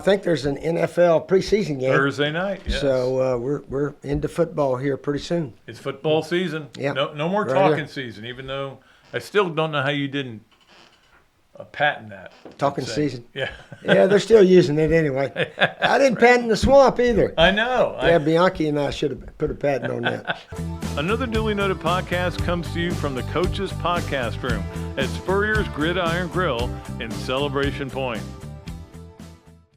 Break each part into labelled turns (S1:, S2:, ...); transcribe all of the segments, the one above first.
S1: I think there's an NFL preseason game
S2: Thursday night. Yes.
S1: So we're into football here pretty soon.
S2: It's football season.
S1: Yeah.
S2: No more
S1: Right
S2: talking
S1: here.
S2: season. Even though I still don't know how you didn't patent that.
S1: Talking
S2: I'd say.
S1: season.
S2: Yeah.
S1: Yeah, they're still using it anyway. I didn't patent the swamp either.
S2: I know.
S1: Yeah, Bianchi and I should have put a patent on that.
S2: Another Dooley Noted podcast comes to you from the Coach's Podcast Room at Spurrier's Gridiron Grill in Celebration Point.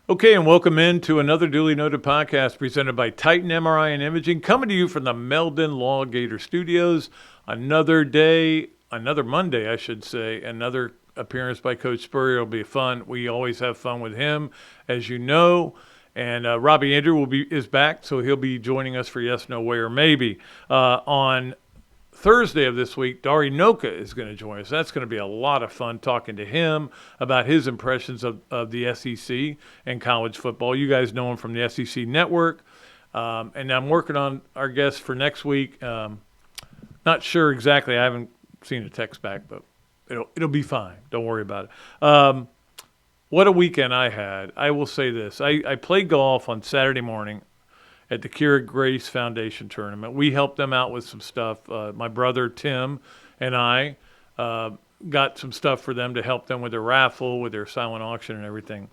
S2: Okay, and welcome into another Dooley Noted podcast presented by Titan MRI and Imaging, coming to you from the Meldon Law Gator Studios. Another day, another Monday, I should say, another appearance by Coach Spurrier will be fun. We always have fun with him, as you know. And Robbie Andrew is back, so he'll be joining us for Yes, No, Way, or Maybe. On Thursday of this week, Dari Noka is going to join us. That's going to be a lot of fun talking to him about his impressions of the SEC and college football. You guys know him from the SEC Network. And I'm working on our guest for next week. Not sure exactly. I haven't seen a text back, but it'll be fine. Don't worry about it. What a weekend I had. I will say this. I played golf on Saturday morning at the Kira Grace Foundation tournament. We helped them out with some stuff. My brother Tim and I got some stuff for them to help them with their raffle, with their silent auction and everything.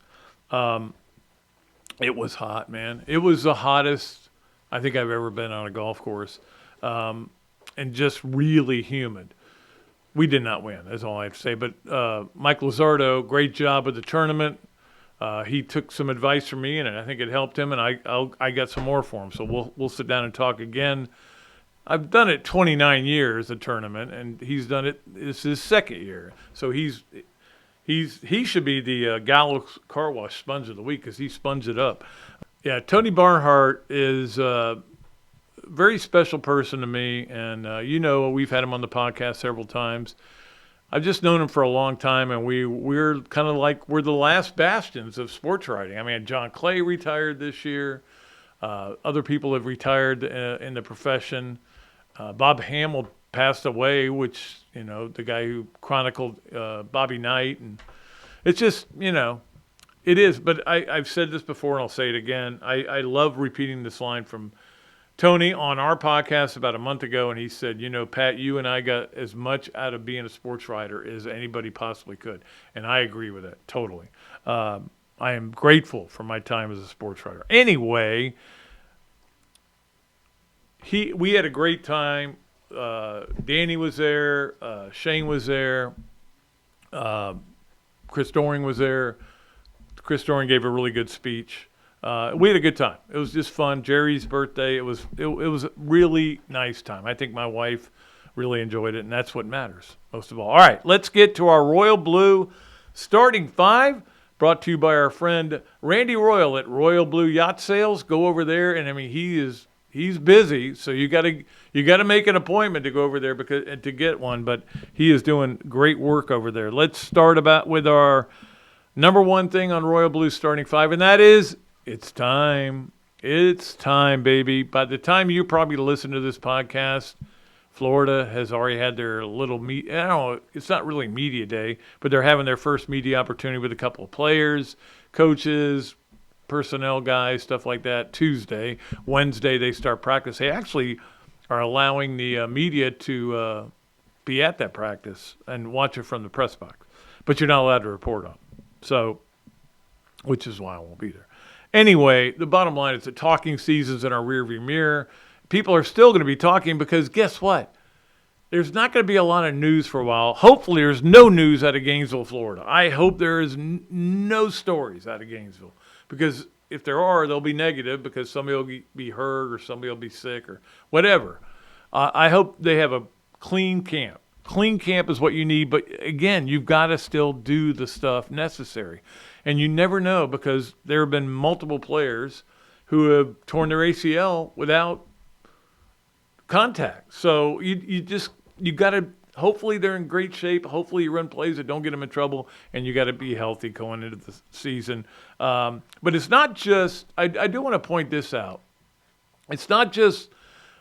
S2: It was hot, man. It was the hottest I think I've ever been on a golf course, and just really humid. We did not win, that's all I have to say. But Mike Lizardo, great job with the tournament. He took some advice from me, and I think it helped him, and I got some more for him. So we'll sit down and talk again. I've done it 29 years, the tournament, and he's done it. It's his second year. So he should be the Gallow Car Wash Sponge of the Week because he sponged it up. Yeah, Tony Barnhart is very special person to me, and we've had him on the podcast several times. I've just known him for a long time, and we're kind of like we're the last bastions of sports writing. I mean, John Clay retired this year. Other people have retired in the profession. Bob Hamill passed away, which, the guy who chronicled Bobby Knight. And it's just, it is. But I've said this before, and I'll say it again. I love repeating this line from Tony on our podcast about a month ago, and he said, Pat, you and I got as much out of being a sports writer as anybody possibly could. And I agree with that totally. I am grateful for my time as a sports writer. Anyway, we had a great time. Danny was there. Shane was there. Chris Doring was there. Chris Doring gave a really good speech. We had a good time. It was just fun. Jerry's birthday. It was a really nice time. I think my wife really enjoyed it, and that's what matters most of all. All right, let's get to our Royal Blue starting five, brought to you by our friend Randy Royal at Royal Blue Yacht Sales. Go over there, and I mean he's busy, so you got to make an appointment to go over there to get one. But he is doing great work over there. Let's start with our number one thing on Royal Blue starting five, and that is. It's time. It's time, baby. By the time you probably listen to this podcast, Florida has already had their little I don't know, it's not really media day, but they're having their first media opportunity with a couple of players, coaches, personnel guys, stuff like that. Tuesday. Wednesday, they start practice. They actually are allowing the media to be at that practice and watch it from the press box. But you're not allowed to report on it. So, which is why I won't be there. Anyway, the bottom line is that talking season's in our rearview mirror. People are still going to be talking because guess what? There's not going to be a lot of news for a while. Hopefully there's no news out of Gainesville, Florida. I hope there is no stories out of Gainesville because if there are, they'll be negative because somebody will be hurt or somebody will be sick or whatever. I hope they have a clean camp. Clean camp is what you need, but again, you've got to still do the stuff necessary. And you never know because there have been multiple players who have torn their ACL without contact. So you got to, hopefully they're in great shape. Hopefully you run plays that don't get them in trouble, and you got to be healthy going into the season. But it's not just, I do want to point this out. It's not just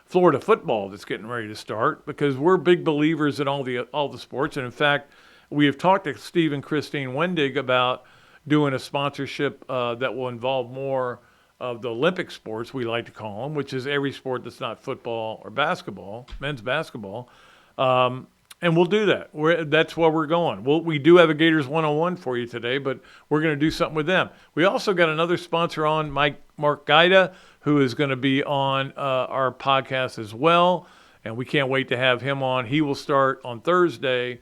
S2: Florida football that's getting ready to start because we're big believers in all the sports. And in fact, we have talked to Steve and Christine Wendig about doing a sponsorship that will involve more of the Olympic sports, we like to call them, which is every sport that's not football or basketball, men's basketball. And we'll do that. That's where we're going. We do have a Gators 101 for you today, but we're going to do something with them. We also got another sponsor on, Mark Gaida, who is going to be on our podcast as well, and we can't wait to have him on. He will start on Thursday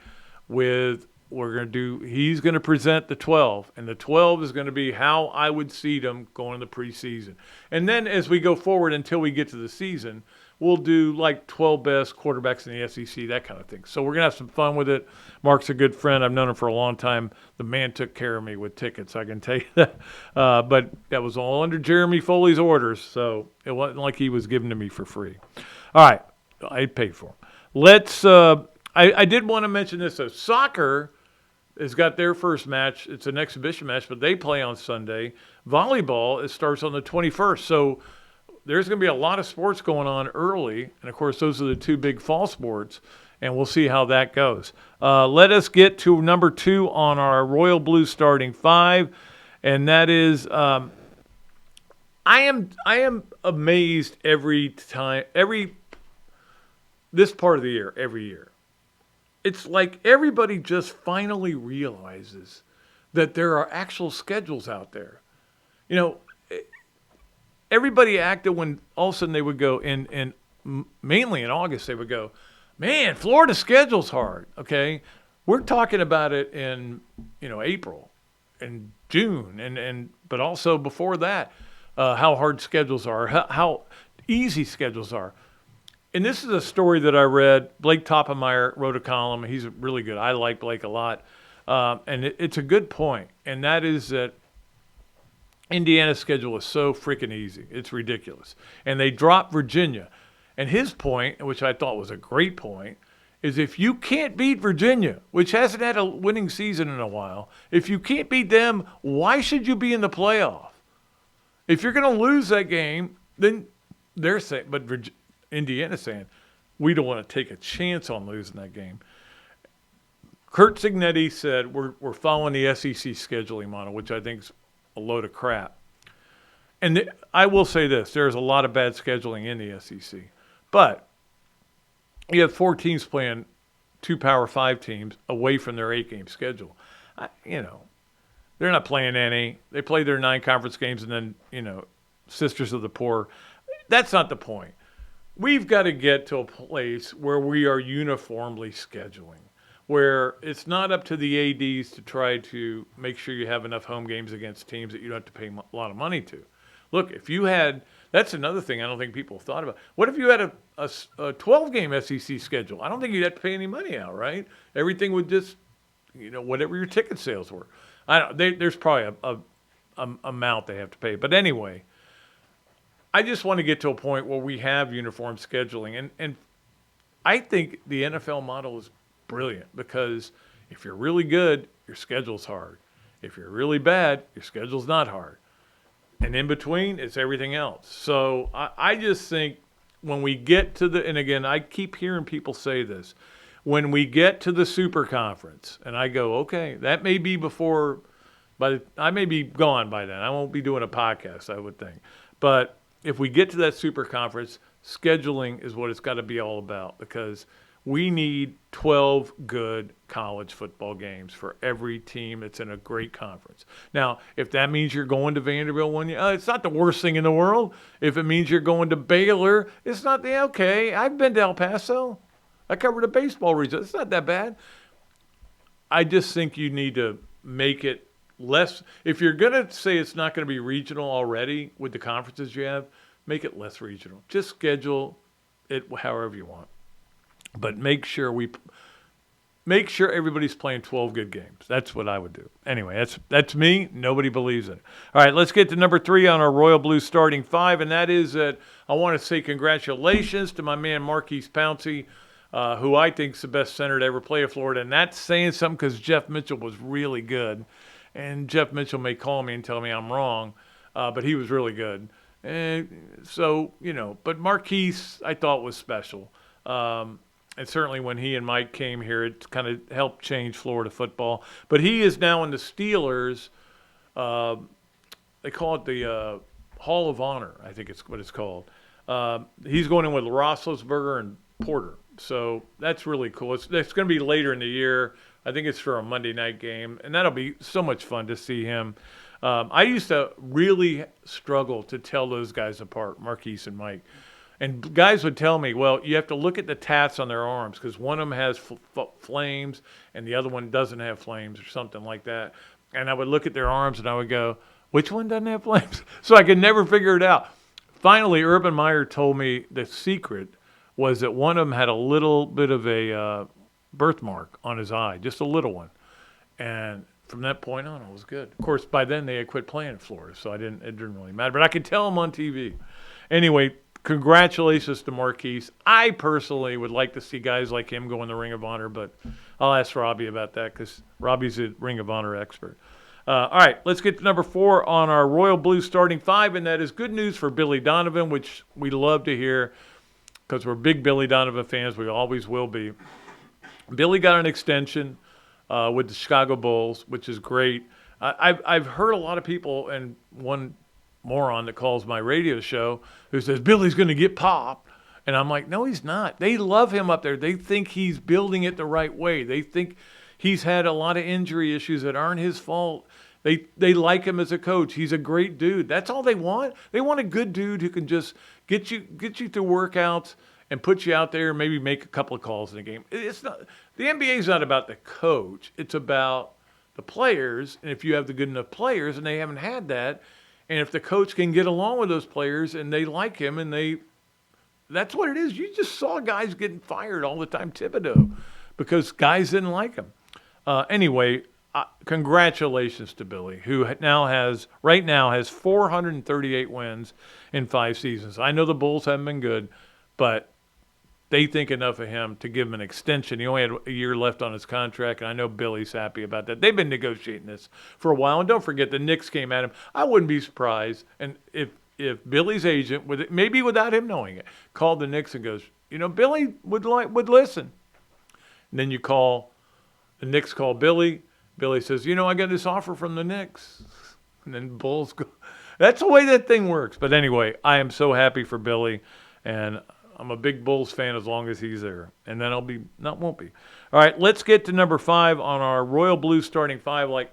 S2: with he's going to present the 12, and the 12 is going to be how I would seed them going into the preseason. And then as we go forward until we get to the season, we'll do like 12 best quarterbacks in the SEC, that kind of thing. So we're going to have some fun with it. Mark's a good friend. I've known him for a long time. The man took care of me with tickets, I can tell you that. But that was all under Jeremy Foley's orders, so it wasn't like he was giving to me for free. All right, I paid for him. I did want to mention this. So soccer has got their first match. It's an exhibition match, but they play on Sunday. Volleyball, it starts on the 21st. So there's going to be a lot of sports going on early. And, of course, those are the two big fall sports, and we'll see how that goes. Let us get to number 2 on our Royal Blue starting 5, and that is I am amazed every time, this part of the year, every year. It's like everybody just finally realizes that there are actual schedules out there. You know, everybody acted when all of a sudden they would go in mainly in August, they would go, man, Florida schedule's hard. Okay. We're talking about it in, April and June but also before that, how hard schedules are, how easy schedules are. And this is a story that I read. Blake Toppenmeyer wrote a column. He's really good. I like Blake a lot. And it's a good point. And that is that Indiana's schedule is so freaking easy. It's ridiculous. And they dropped Virginia. And his point, which I thought was a great point, is if you can't beat Virginia, which hasn't had a winning season in a while, if you can't beat them, why should you be in the playoff? If you're going to lose that game, then they're saying, but Indiana's saying, we don't want to take a chance on losing that game. Kurt Signetti said, we're following the SEC scheduling model, which I think is a load of crap. And I will say this, there's a lot of bad scheduling in the SEC. But you have 4 teams playing 2 Power 5 teams away from their 8-game schedule. They're not playing any. They play their 9 conference games and then, Sisters of the Poor. That's not the point. We've got to get to a place where we are uniformly scheduling, where it's not up to the ADs to try to make sure you have enough home games against teams that you don't have to pay a lot of money to. Look, if you had – that's another thing I don't think people have thought about. What if you had a 12-game SEC schedule? I don't think you'd have to pay any money out, right? Everything would just whatever your ticket sales were. There's probably a amount they have to pay. But anyway – I just want to get to a point where we have uniform scheduling. And I think the NFL model is brilliant because if you're really good, your schedule's hard. If you're really bad, your schedule's not hard. And in between, it's everything else. So I just think when we get to and again, I keep hearing people say this, when we get to the super conference, and I go, okay, that may be before, but I may be gone by then. I won't be doing a podcast, I would think. But if we get to that super conference, scheduling is what it's got to be all about because we need 12 good college football games for every team that's in a great conference. Now, if that means you're going to Vanderbilt one year, it's not the worst thing in the world. If it means you're going to Baylor, it's not okay. I've been to El Paso. I covered a baseball region. It's not that bad. I just think you need to make it less. If you're going to say it's not going to be regional already with the conferences you have, make it less regional. Just schedule it however you want. But make sure everybody's playing 12 good games. That's what I would do. Anyway, that's me. Nobody believes it. All right, let's get to number 3 on our Royal Blue starting 5, and that is that I want to say congratulations to my man Marquise Pouncey, who I think is the best center to ever play at Florida. And that's saying something because Jeff Mitchell was really good. And Jeff Mitchell may call me and tell me I'm wrong, but he was really good. And so, but Marquise I thought was special. And certainly when he and Mike came here, it kind of helped change Florida football. But he is now in the Steelers they call it the Hall of Honor, I think it's what it's called. He's going in with Roethlisberger and Porter. So that's really cool. It's going to be later in the year. I think it's for a Monday night game, and that'll be so much fun to see him. I used to really struggle to tell those guys apart, Marquise and Mike. And guys would tell me, well, you have to look at the tats on their arms because one of them has flames and the other one doesn't have flames or something like that. And I would look at their arms and I would go, which one doesn't have flames? So I could never figure it out. Finally, Urban Meyer told me the secret was that one of them had a little bit of a birthmark on his eye, just a little one. And from that point on, it was good. Of course, by then they had quit playing in Florida, so it didn't really matter. But I could tell them on TV. Anyway, congratulations to Marquise. I personally would like to see guys like him go in the Ring of Honor, but I'll ask Robbie about that because Robbie's a Ring of Honor expert. All right, let's get to number 4 on our Royal Blue starting 5, and that is good news for Billy Donovan, which we love to hear because we're big Billy Donovan fans. We always will be. Billy got an extension with the Chicago Bulls, which is great. I've heard a lot of people, and one moron that calls my radio show who says, Billy's going to get popped. And I'm like, no, he's not. They love him up there. They think he's building it the right way. They think he's had a lot of injury issues that aren't his fault. They like him as a coach. He's a great dude. That's all they want. They want a good dude who can just get you through workouts and put you out there and maybe make a couple of calls in a game. It's not, the NBA is not about the coach. It's about the players. And if you have the good enough players, and they haven't had that, and if the coach can get along with those players and they like him and that's what it is. You just saw guys getting fired all the time, Thibodeau, because guys didn't like him. Anyway, congratulations to Billy, who right now has 438 wins in 5 seasons. I know the Bulls haven't been good, but they think enough of him to give him an extension. He only had a year left on his contract, and I know Billy's happy about that. They've been negotiating this for a while, and don't forget the Knicks came at him. I wouldn't be surprised, and if Billy's agent, maybe without him knowing it, called the Knicks and goes, Billy would listen. And then the Knicks call Billy. Billy says, I got this offer from the Knicks. And then Bulls go. That's the way that thing works. But anyway, I am so happy for Billy, and I'm a big Bulls fan as long as he's there. And then won't be. All right, let's get to number 5 on our Royal Blue starting 5. I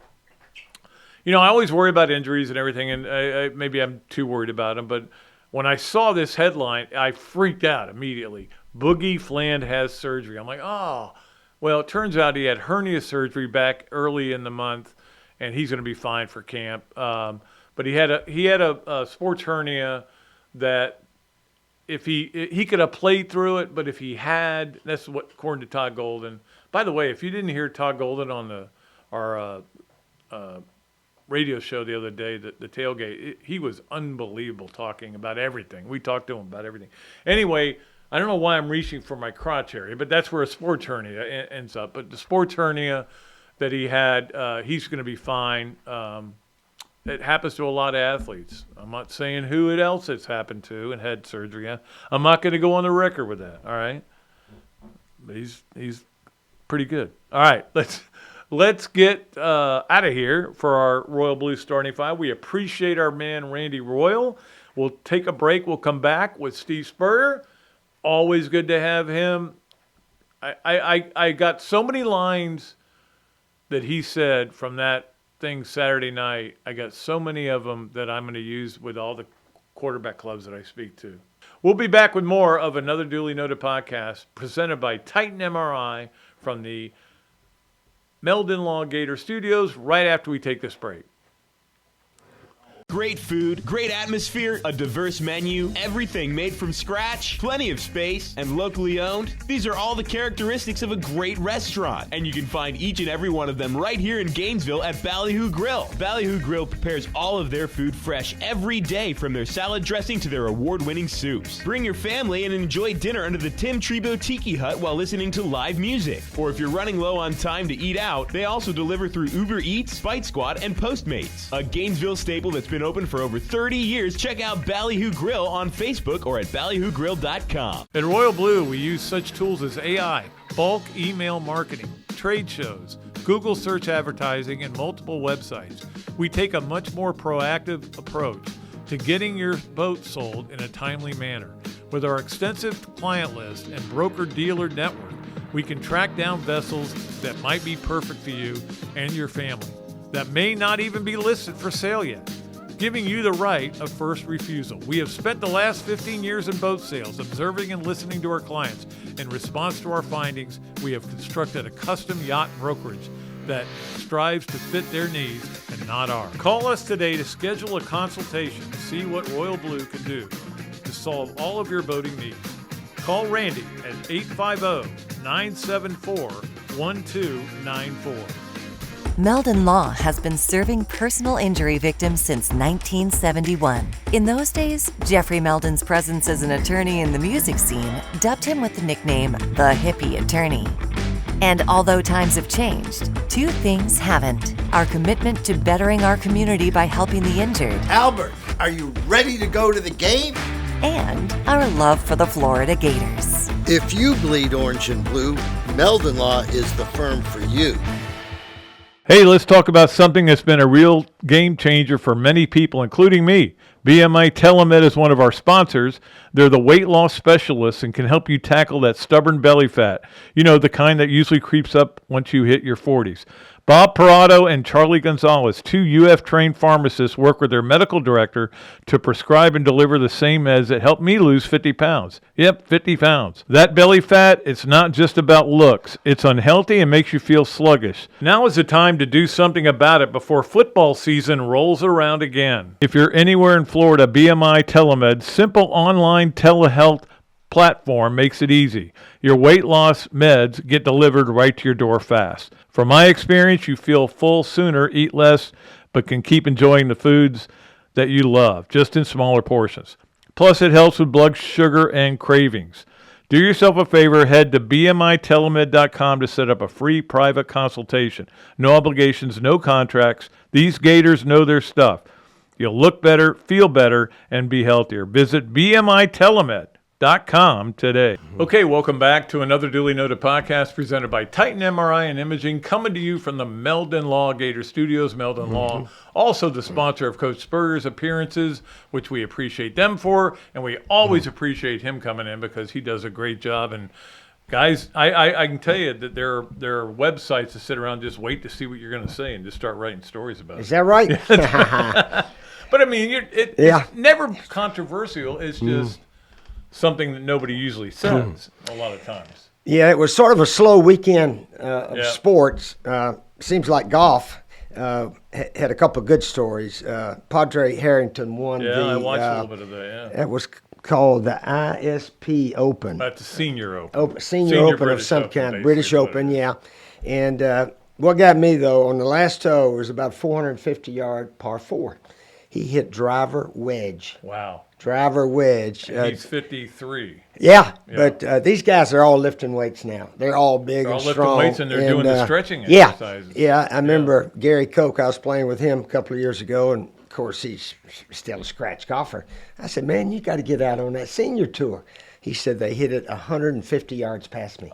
S2: always worry about injuries and everything, and maybe I'm too worried about them. But when I saw this headline, I freaked out immediately. Boogie Fland has surgery. I'm like, oh. Well, it turns out he had hernia surgery back early in the month, and he's going to be fine for camp. But he had a sports hernia that if he could have played through it, but if he had, that's what according to Todd Golden. By the way, if you didn't hear Todd Golden on our radio show the other day, the tailgate, he was unbelievable talking about everything. We talked to him about everything. Anyway, I don't know why I'm reaching for my crotch area, but that's where a sports hernia ends up. But the sports hernia that he had, he's going to be fine. It happens to a lot of athletes. I'm not saying who else it's happened to and had surgery. I'm not going to go on the record with that, all right? But he's pretty good. All right, let's get out of here for our Royal Blue starting 5. We appreciate our man Randy Royal. We'll take a break. We'll come back with Steve Spurrier. Always good to have him. I got so many lines that he said from that thing Saturday night. I got so many of them that I'm going to use with all the quarterback clubs that I speak to. We'll be back with more of another Dooley Noted podcast presented by Titan MRI from the Meldon Law Gator Studios right after we take this break.
S3: Great food, great atmosphere, a diverse menu, everything made from scratch, plenty of space, and locally owned. These are all the characteristics of a great restaurant, and you can find each and every one of them right here in Gainesville at Ballyhoo Grill. Ballyhoo Grill prepares all of their food fresh every day, from their salad dressing to their award-winning soups. Bring your family and enjoy dinner under the Tim Trebo Tiki Hut while listening to live music. Or if you're running low on time to eat out, they also deliver through Uber Eats, Spite Squad, and Postmates. A Gainesville staple that's been open for over 30 years. Check out Ballyhoo Grill on Facebook or at ballyhoogrill.com.
S2: At Royal Blue, we use such tools as AI, bulk email marketing, trade shows, Google search advertising, and multiple websites. We take a much more proactive approach to getting your boat sold in a timely manner. With our extensive client list and broker-dealer network, we can track down vessels that might be perfect for you and your family, that may not even be listed for sale yet, giving you the right of first refusal. We have spent the last 15 years in boat sales, observing and listening to our clients. In response to our findings, we have constructed a custom yacht brokerage that strives to fit their needs and not ours. Call us today to schedule a consultation to see what Royal Blue can do to solve all of your boating needs. Call Randy at 850-974-1294.
S4: Meldon Law has been serving personal injury victims since 1971. In those days, Jeffrey Meldon's presence as an attorney in the music scene dubbed him with the nickname the Hippie Attorney. And although times have changed, two things haven't: our commitment to bettering our community by helping the injured,
S5: Albert, are you ready to go to the game?
S4: and our love for the Florida Gators.
S5: If you bleed orange and blue, Meldon Law is the firm for you.
S2: Hey, let's talk about something that's been a real game changer for many people, including me. BMI Telmed is one of our sponsors. They're the weight loss specialists and can help you tackle that stubborn belly fat. You know, the kind that usually creeps up once you hit your 40s. Bob Parado and Charlie Gonzalez, two UF-trained pharmacists, work with their medical director to prescribe and deliver the same meds that helped me lose 50 pounds. Yep, 50 pounds. That belly fat, it's not just about looks. It's unhealthy and makes you feel sluggish. Now is the time to do something about it before football season rolls around again. If you're anywhere in Florida, BMI Telmed, simple online telehealth platform makes it easy. Your weight loss meds get delivered right to your door fast. From my experience, you feel full sooner, eat less, but can keep enjoying the foods that you love, just in smaller portions. Plus, it helps with blood sugar and cravings. Do yourself a favor, head to bmitelemed.com to set up a free private consultation. No obligations, no contracts. These Gators know their stuff. You'll look better, feel better, and be healthier. Visit bmitelemed.com today. Okay, welcome back to another duly noted podcast presented by Titan MRI and Imaging, coming to you from the Meldon Law Gator Studios. Meldon Law, also the sponsor of Coach Spurrier's appearances, which we appreciate them for, and we always appreciate him coming in because he does a great job. And guys, I can tell you that there are websites to sit around just wait to see what you're going to say and just start writing stories about
S1: Is
S2: it.
S1: that right?
S2: But I mean, it's never controversial. It's just something that nobody usually says a lot of times.
S1: Yeah, it was sort of a slow weekend of sports. Seems like golf had a couple of good stories. Padre Harrington won
S2: I watched a little bit of that,
S1: It was called the ISP Open.
S2: That's the Senior Open.
S1: Senior Open
S2: British
S1: of some
S2: Open,
S1: kind. British
S2: basically.
S1: Open, yeah. And what got me, though, on the last toe was about 450-yard par 4. He hit driver wedge.
S2: Wow.
S1: Driver wedge.
S2: He's 53.
S1: Yeah, but these guys are all lifting weights now. They're all big
S2: They're all
S1: and
S2: lifting
S1: strong.
S2: weights and they're doing the stretching
S1: yeah,
S2: exercises.
S1: Yeah, I remember Gary Koch. I was playing with him a couple of years ago, and of course he's still a scratch golfer. I said, "Man, you got to get out on that senior tour." He said they hit it 150 yards past me.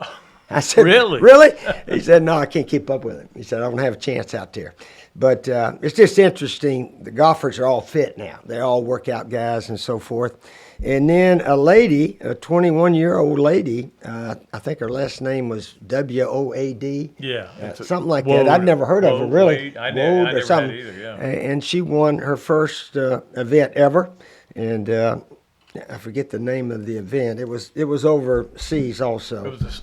S1: I said,
S2: Really?
S1: Really? He said, "No, I can't keep up with him." He said, "I don't have a chance out there." But it's just interesting. The golfers are all fit now. They're all workout guys and so forth. And then a lady, a 21-year-old lady, I think her last name was W-O-A-D.
S2: Yeah.
S1: Something like that. I've never heard of her, really.
S2: I never had either, yeah.
S1: And she won her first event ever. And I forget the name of the event. It was overseas also.
S2: It was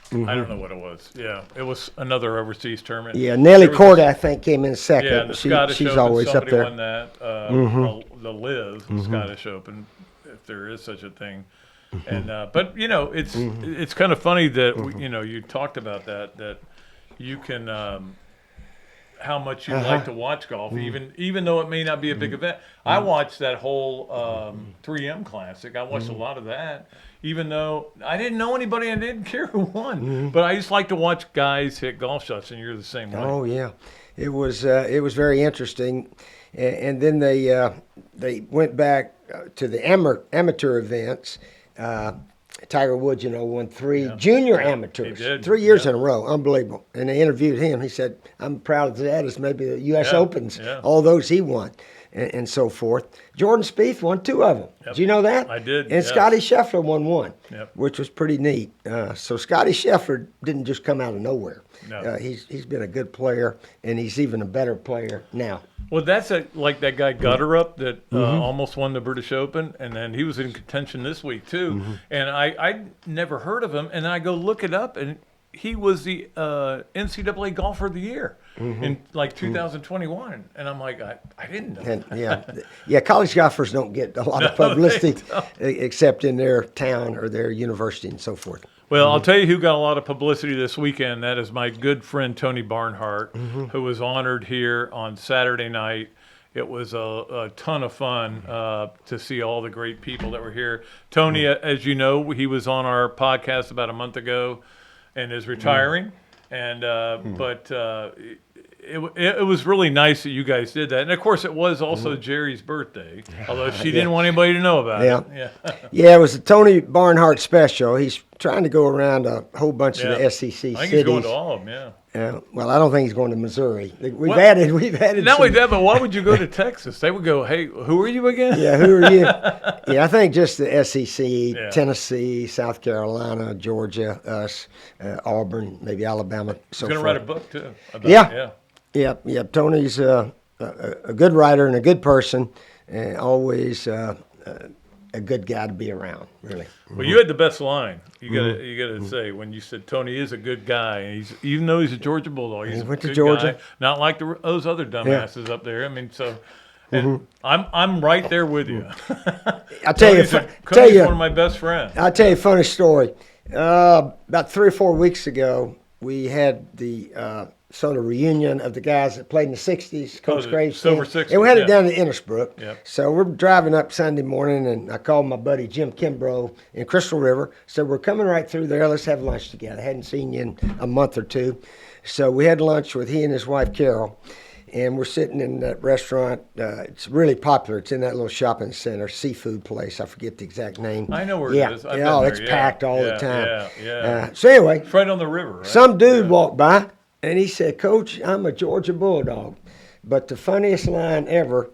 S2: I don't know what it was. Yeah, it was another overseas tournament.
S1: Yeah, Nelly Corda, I think, came in second.
S2: Yeah, the Scottish
S1: she's
S2: Open,
S1: always up
S2: somebody
S1: there.
S2: won that. The Liz, the Scottish Open, if there is such a thing. And but you know, it's kind of funny that you talked about that you can how much you like to watch golf, even though it may not be a big event. I watched that whole 3M Classic. I watched a lot of that. Even though I didn't know anybody, I didn't care who won. But I just like to watch guys hit golf shots, and you're the same way.
S1: Oh yeah, it was very interesting, and then they went back to the amateur events. Tiger Woods, won 3 junior amateurs,
S2: He did.
S1: 3 years in a row. Unbelievable. And they interviewed him. He said, I'm proud of that as maybe the U.S. Opens, all those he won, and so forth. Jordan Spieth won 2 of them.
S2: Yep.
S1: Did you know that?
S2: I did,
S1: And
S2: yes.
S1: Scotty Scheffler won 1,
S2: Yep.
S1: which was pretty neat. So Scotty Scheffler didn't just come out of nowhere.
S2: No.
S1: He's been a good player, and he's even a better player now.
S2: Well, that's like that guy Gutterup that almost won the British Open, and then he was in contention this week too. And I never heard of him, and I go look it up, and he was the NCAA Golfer of the Year in like 2021, and I'm like, I didn't know.
S1: And yeah, college golfers don't get a lot of publicity except in their town or their university and so forth.
S2: Well, I'll tell you who got a lot of publicity this weekend. That is my good friend Tony Barnhart, who was honored here on Saturday night. It was a ton of fun to see all the great people that were here. Tony, as you know, he was on our podcast about a month ago and is retiring. And but it was really nice that you guys did that. And, of course, it was also Jerry's birthday, although she didn't want anybody to know about it.
S1: Yeah, it was a Tony Barnhart special. He's trying to go around a whole bunch of the SEC cities.
S2: I think he's going to all of them,
S1: Yeah, well, I don't think he's going to Missouri. We've added.
S2: Not only that, but why would you go to Texas? They would go, hey, who are you again?
S1: Yeah, who are you? Yeah, I think just the SEC, Tennessee, South Carolina, Georgia, us, Auburn, maybe Alabama.
S2: He's going to write a book too.
S1: Yeah. Tony's a good writer and a good person, and always a good guy to be around. Really.
S2: Well, you had the best line. You gotta say when you said Tony is a good guy, and he's even though he's a Georgia Bulldog, he's a
S1: went to
S2: good
S1: Georgia.
S2: guy, not like those other dumbasses up there. I mean, so. And I'm right there with you.
S1: I'll tell you.
S2: Cody's one of my best friends.
S1: I'll tell you a funny story. About 3 or 4 weeks ago, we had the sort of reunion of the guys that played in the 60s, Coach Graves.
S2: Silver Sixers.
S1: And we had it down in Innisbrook.
S2: Yep.
S1: So we're driving up Sunday morning, and I called my buddy Jim Kimbrough in Crystal River. Said, we're coming right through there. Let's have lunch together. Hadn't seen you in a month or 2. So we had lunch with he and his wife, Carol. And we're sitting in that restaurant. It's really popular. It's in that little shopping center, seafood place. I forget the exact name.
S2: I know where it is.
S1: It's packed all the time.
S2: Yeah.
S1: So anyway,
S2: it's right on the river. Right?
S1: Some dude walked by, and he said, Coach, I'm a Georgia Bulldog. But the funniest line ever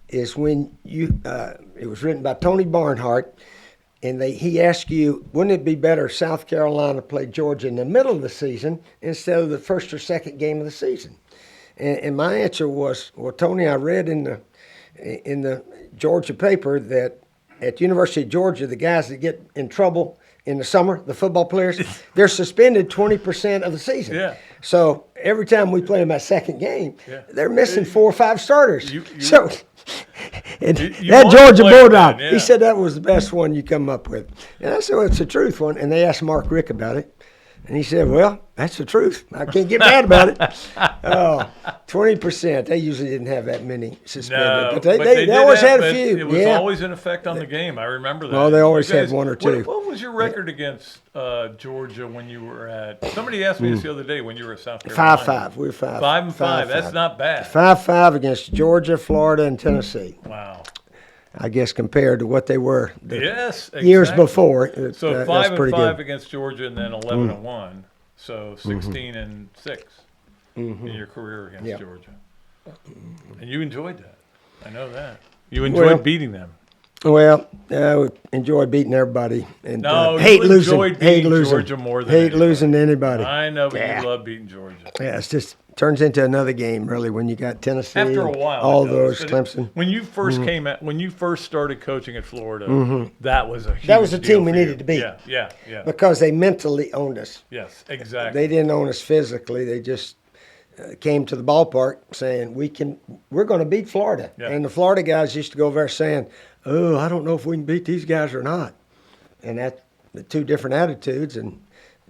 S1: is when it was written by Tony Barnhart, and he asked you, wouldn't it be better if South Carolina played Georgia in the middle of the season instead of the first or second game of the season? And my answer was, well, Tony, I read in the Georgia paper that at the University of Georgia, the guys that get in trouble in the summer, the football players, they're suspended 20% of the season.
S2: Yeah.
S1: So every time we play them that second game, they're missing 4 or 5 starters. That Georgia Bulldog, he said that was the best one you come up with. And I said, well, it's the truth one. And they asked Mark Rick about it. And he said, well, that's the truth. I can't get mad about it. 20%. They usually didn't have that many suspended.
S2: No,
S1: but they always had a few.
S2: It was always in effect on the game. I remember that.
S1: Oh, they always had 1 or 2.
S2: What was your record against Georgia when you were at – somebody asked me this the other day when you were at South Carolina.
S1: 5-5. We were 5.
S2: 5-5. That's not bad.
S1: 5-5 against Georgia, Florida, and Tennessee.
S2: Wow.
S1: I guess compared to what they were
S2: exactly.
S1: years before.
S2: So 5-5 against Georgia and then 11-1. So 16-6 in your career against Georgia. And you enjoyed that. I know that. You enjoyed beating them.
S1: Well, we enjoyed beating everybody. And
S2: hate losing. Georgia more than
S1: hate losing to anybody.
S2: I know, but you love beating Georgia.
S1: Yeah, it's just turns into another game, really, when you got Tennessee.
S2: After a while,
S1: all those Clemson.
S2: When you first when you first started coaching at Florida, that was a huge
S1: that was the team we
S2: you.
S1: needed to beat.
S2: Yeah.
S1: Because they mentally owned us.
S2: Yes, exactly.
S1: They didn't own us physically. They just came to the ballpark saying we're going to beat Florida. Yeah. And the Florida guys used to go over there saying, "Oh, I don't know if we can beat these guys or not." And that's the 2 different attitudes. And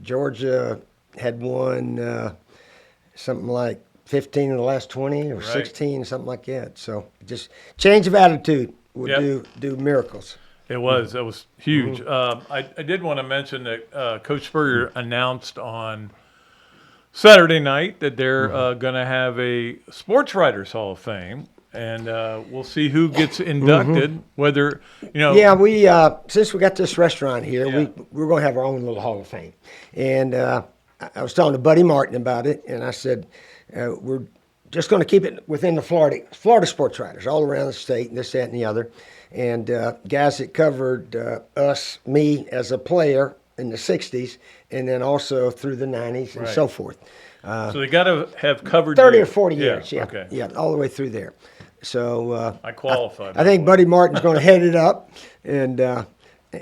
S1: Georgia had won something like 15 of the last 20 or 16, something like that. So just change of attitude would do miracles.
S2: It was. That was huge. I did want to mention that Coach Spurrier announced on Saturday night that they're going to have a Sports Writers Hall of Fame. and we'll see who gets inducted. Whether
S1: Yeah, we since we got this restaurant here,
S2: Yeah.
S1: we're going to have our own little Hall of Fame. And I was talking to Buddy Martin about it, and I said we're just going to keep it within the Florida sports writers all around the state, and this, that, and the other, and guys that covered me as a player in the '60s, and then also through the '90s and
S2: Right.
S1: so forth.
S2: so they got to have covered
S1: 30
S2: you.
S1: or 40 years, yeah,
S2: Okay.
S1: yeah, all the way through there. So
S2: I qualified.
S1: I think Buddy Martin's going to head it up, and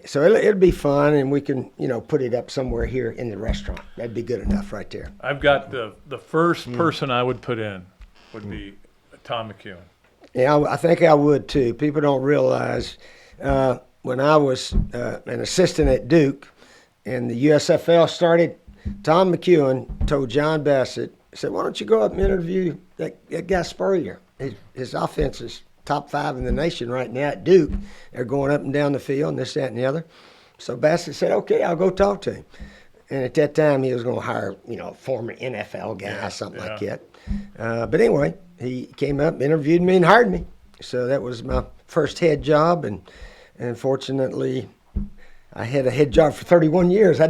S1: so it'll be fun, and we can put it up somewhere here in the restaurant. That'd be good enough right there.
S2: I've got the first person I would put in would be Tom McEwen.
S1: Yeah, I think I would too. People don't realize when I was an assistant at Duke, and the USFL started, Tom McEwen told John Bassett, said, "Why don't you go up and interview that guy Spurrier? His offense is top 5 in the nation right now at Duke. They're going up and down the field and this, that, and the other." So Bassett said, "Okay, I'll go talk to him." And at that time, he was going to hire, a former NFL guy, something like that. But anyway, he came up, interviewed me, and hired me. So that was my first head job, and fortunately, I had a head job for 31 years. I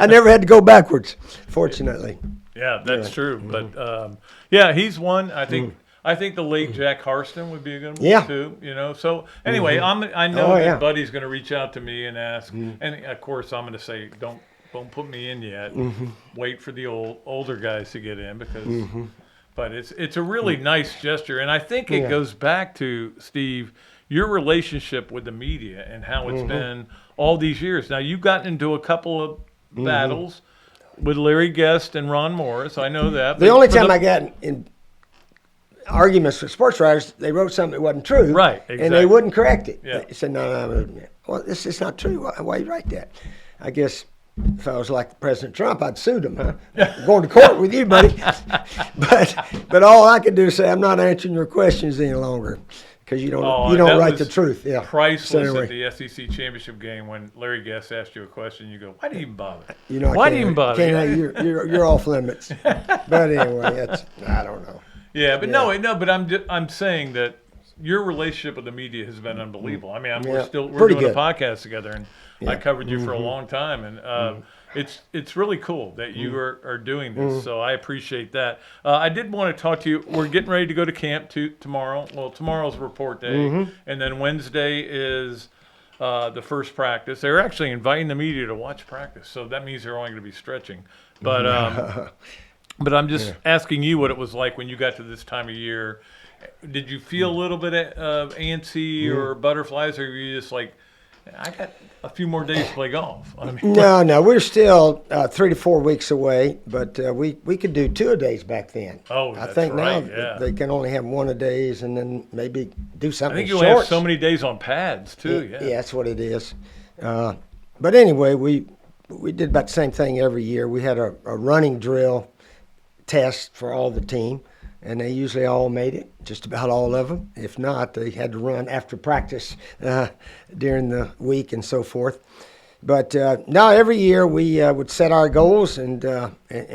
S1: never had to go backwards, fortunately.
S2: Yeah, that's true.
S1: Mm-hmm.
S2: But he's one. I think the late Jack Harston would be a good one
S1: Yeah.
S2: too. So anyway, I know
S1: Oh,
S2: that
S1: yeah.
S2: Buddy's going to reach out to me and ask, and of course I'm going to say don't put me in yet. Wait for the older guys to get in because. But it's a really nice gesture, and I think it goes back to, Steve, your relationship with the media and how it's been all these years. Now, you've gotten into a couple of battles with Larry Guest and Ron Morris. I know that.
S1: The only time I got in arguments with sports writers, they wrote something that wasn't true.
S2: Right,
S1: And
S2: exactly.
S1: they wouldn't correct it.
S2: Yeah.
S1: They said, no. Well, this is not true. Why you write that? I guess if I was like President Trump, I'd sued him, huh? Going to court with you, buddy. But all I could do is say, I'm not answering your questions any longer because you don't
S2: that
S1: write
S2: was
S1: the truth. Yeah.
S2: Priceless
S1: So anyway,
S2: at the SEC championship game when Larry Guest asked you a question. You go, "Why do you even bother?
S1: I
S2: Why do
S1: can't-
S2: you even bother?"
S1: can't- you're off limits. But anyway, I don't know.
S2: Yeah, but no. But I'm saying that your relationship with the media has been unbelievable. I mean, we're
S1: pretty
S2: doing
S1: good.
S2: a podcast together, and I covered you for a long time, and it's really cool that you are doing this. So I appreciate that. I did want to talk to you. We're getting ready to go to camp tomorrow. Well, tomorrow's report day, and then Wednesday is the first practice. They're actually inviting the media to watch practice, so that means they're only going to be stretching. But but I'm just asking you what it was like when you got to this time of year. Did you feel a little bit of antsy or butterflies, or were you just like, I got a few more days to play golf? I mean,
S1: No, we're still 3 to 4 weeks away, but we could do 2-a-days back then.
S2: Oh,
S1: I
S2: that's
S1: think
S2: right,
S1: now
S2: yeah.
S1: they can only have 1-a-days and then maybe do
S2: I
S1: something
S2: think you
S1: short.
S2: only have so many days on pads too. Yeah.
S1: Yeah, that's what it is. But anyway, we did about the same thing every year. We had a running drill test for all the team, and they usually all made it, just about all of them. If not, they had to run after practice during the week and so forth. But no, every year we would set our goals and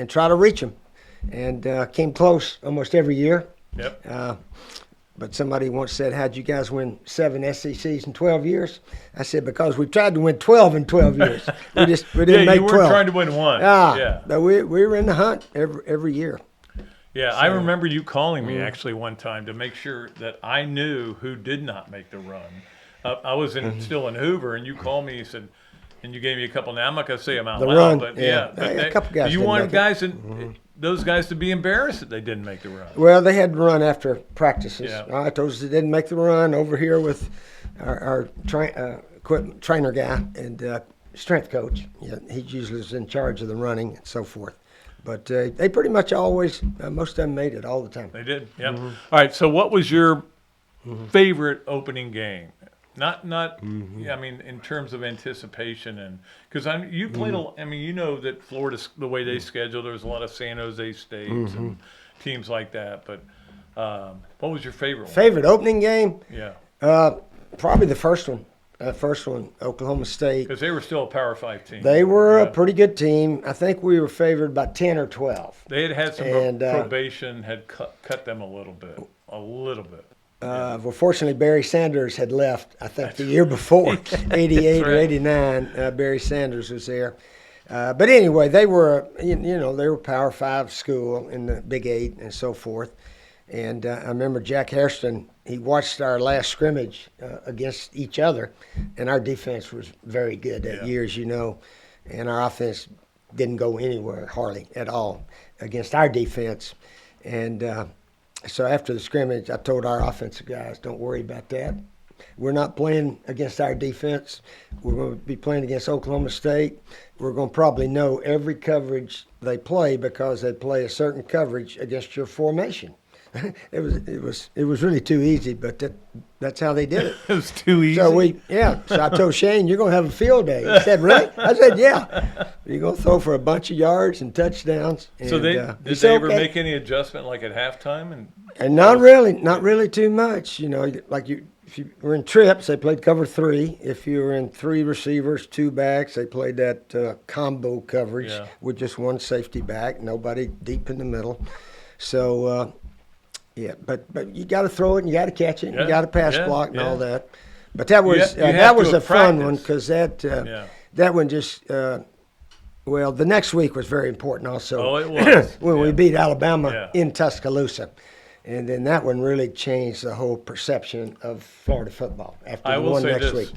S1: try to reach them, and came close almost every year.
S2: Yep.
S1: But somebody once said, "How'd you guys win 7 SECs in 12 years?" I said, "Because we tried to win 12 in 12 years. We didn't make
S2: you
S1: 12."
S2: weren't trying to win one. Yeah.
S1: But we were in the hunt every year.
S2: Yeah, I remember you calling me actually one time to make sure that I knew who did not make the run. I was still in Hoover, and you called me and said, and you gave me a couple. Now I'm not going to say them out
S1: The
S2: loud,
S1: run,
S2: but
S1: yeah.
S2: but
S1: A couple guys
S2: you
S1: didn't
S2: wanted
S1: make it.
S2: guys those guys to be embarrassed that they didn't make the run.
S1: Well, they had to run after practices.
S2: Yeah.
S1: I told us they didn't make the run over here with our equipment trainer guy and strength coach. Yeah, he usually was in charge of the running and so forth. But they pretty much always, most of them made it all the time.
S2: They did. Yeah. All right. So, what was your favorite opening game? Not. I mean, in terms of anticipation, and because you played. I mean, you know that Florida, the way they schedule, there's a lot of San Jose States and teams like that. But what was your favorite one?
S1: Favorite opening game?
S2: Yeah.
S1: Probably the first one. First one, Oklahoma State.
S2: Because they were still a Power 5 team.
S1: They were
S2: Yeah.
S1: a pretty good team. I think we were favored by 10 or 12.
S2: They had some
S1: and,
S2: probation, had cut them a little bit.
S1: Well, fortunately, Barry Sanders had left, I think, the year before, 88 or
S2: right.
S1: 89. Barry Sanders was there. But anyway, they were, they were Power 5 school in the Big 8 and so forth. And I remember Jack Hairston, he watched our last scrimmage against each other, and our defense was very good that year, as you know. And our offense didn't go anywhere, hardly at all, against our defense. And so after the scrimmage, I told our offensive guys, don't worry about that. We're not playing against our defense. We're going to be playing against Oklahoma State. We're going to probably know every coverage they play because they play a certain coverage against your formation. It was really too easy, but that's how they did it.
S2: It was too easy.
S1: So I told Shane, you're going to have a field day. He said, really? I said, yeah. You're going to throw for a bunch of yards and touchdowns. And,
S2: So did they ever make any adjustment like at halftime?
S1: And not really too much. If you were in trips, they played cover 3. If you were in 3 receivers, 2 backs, they played that combo coverage with just one safety back, nobody deep in the middle. So, but you got to throw it and you got to catch it and you got to pass block and all that. But that was a fun one because that one just the next week was very important also.
S2: Oh, it was.
S1: when we beat Alabama in Tuscaloosa. And then that one really changed the whole perception of Florida football after we won next week.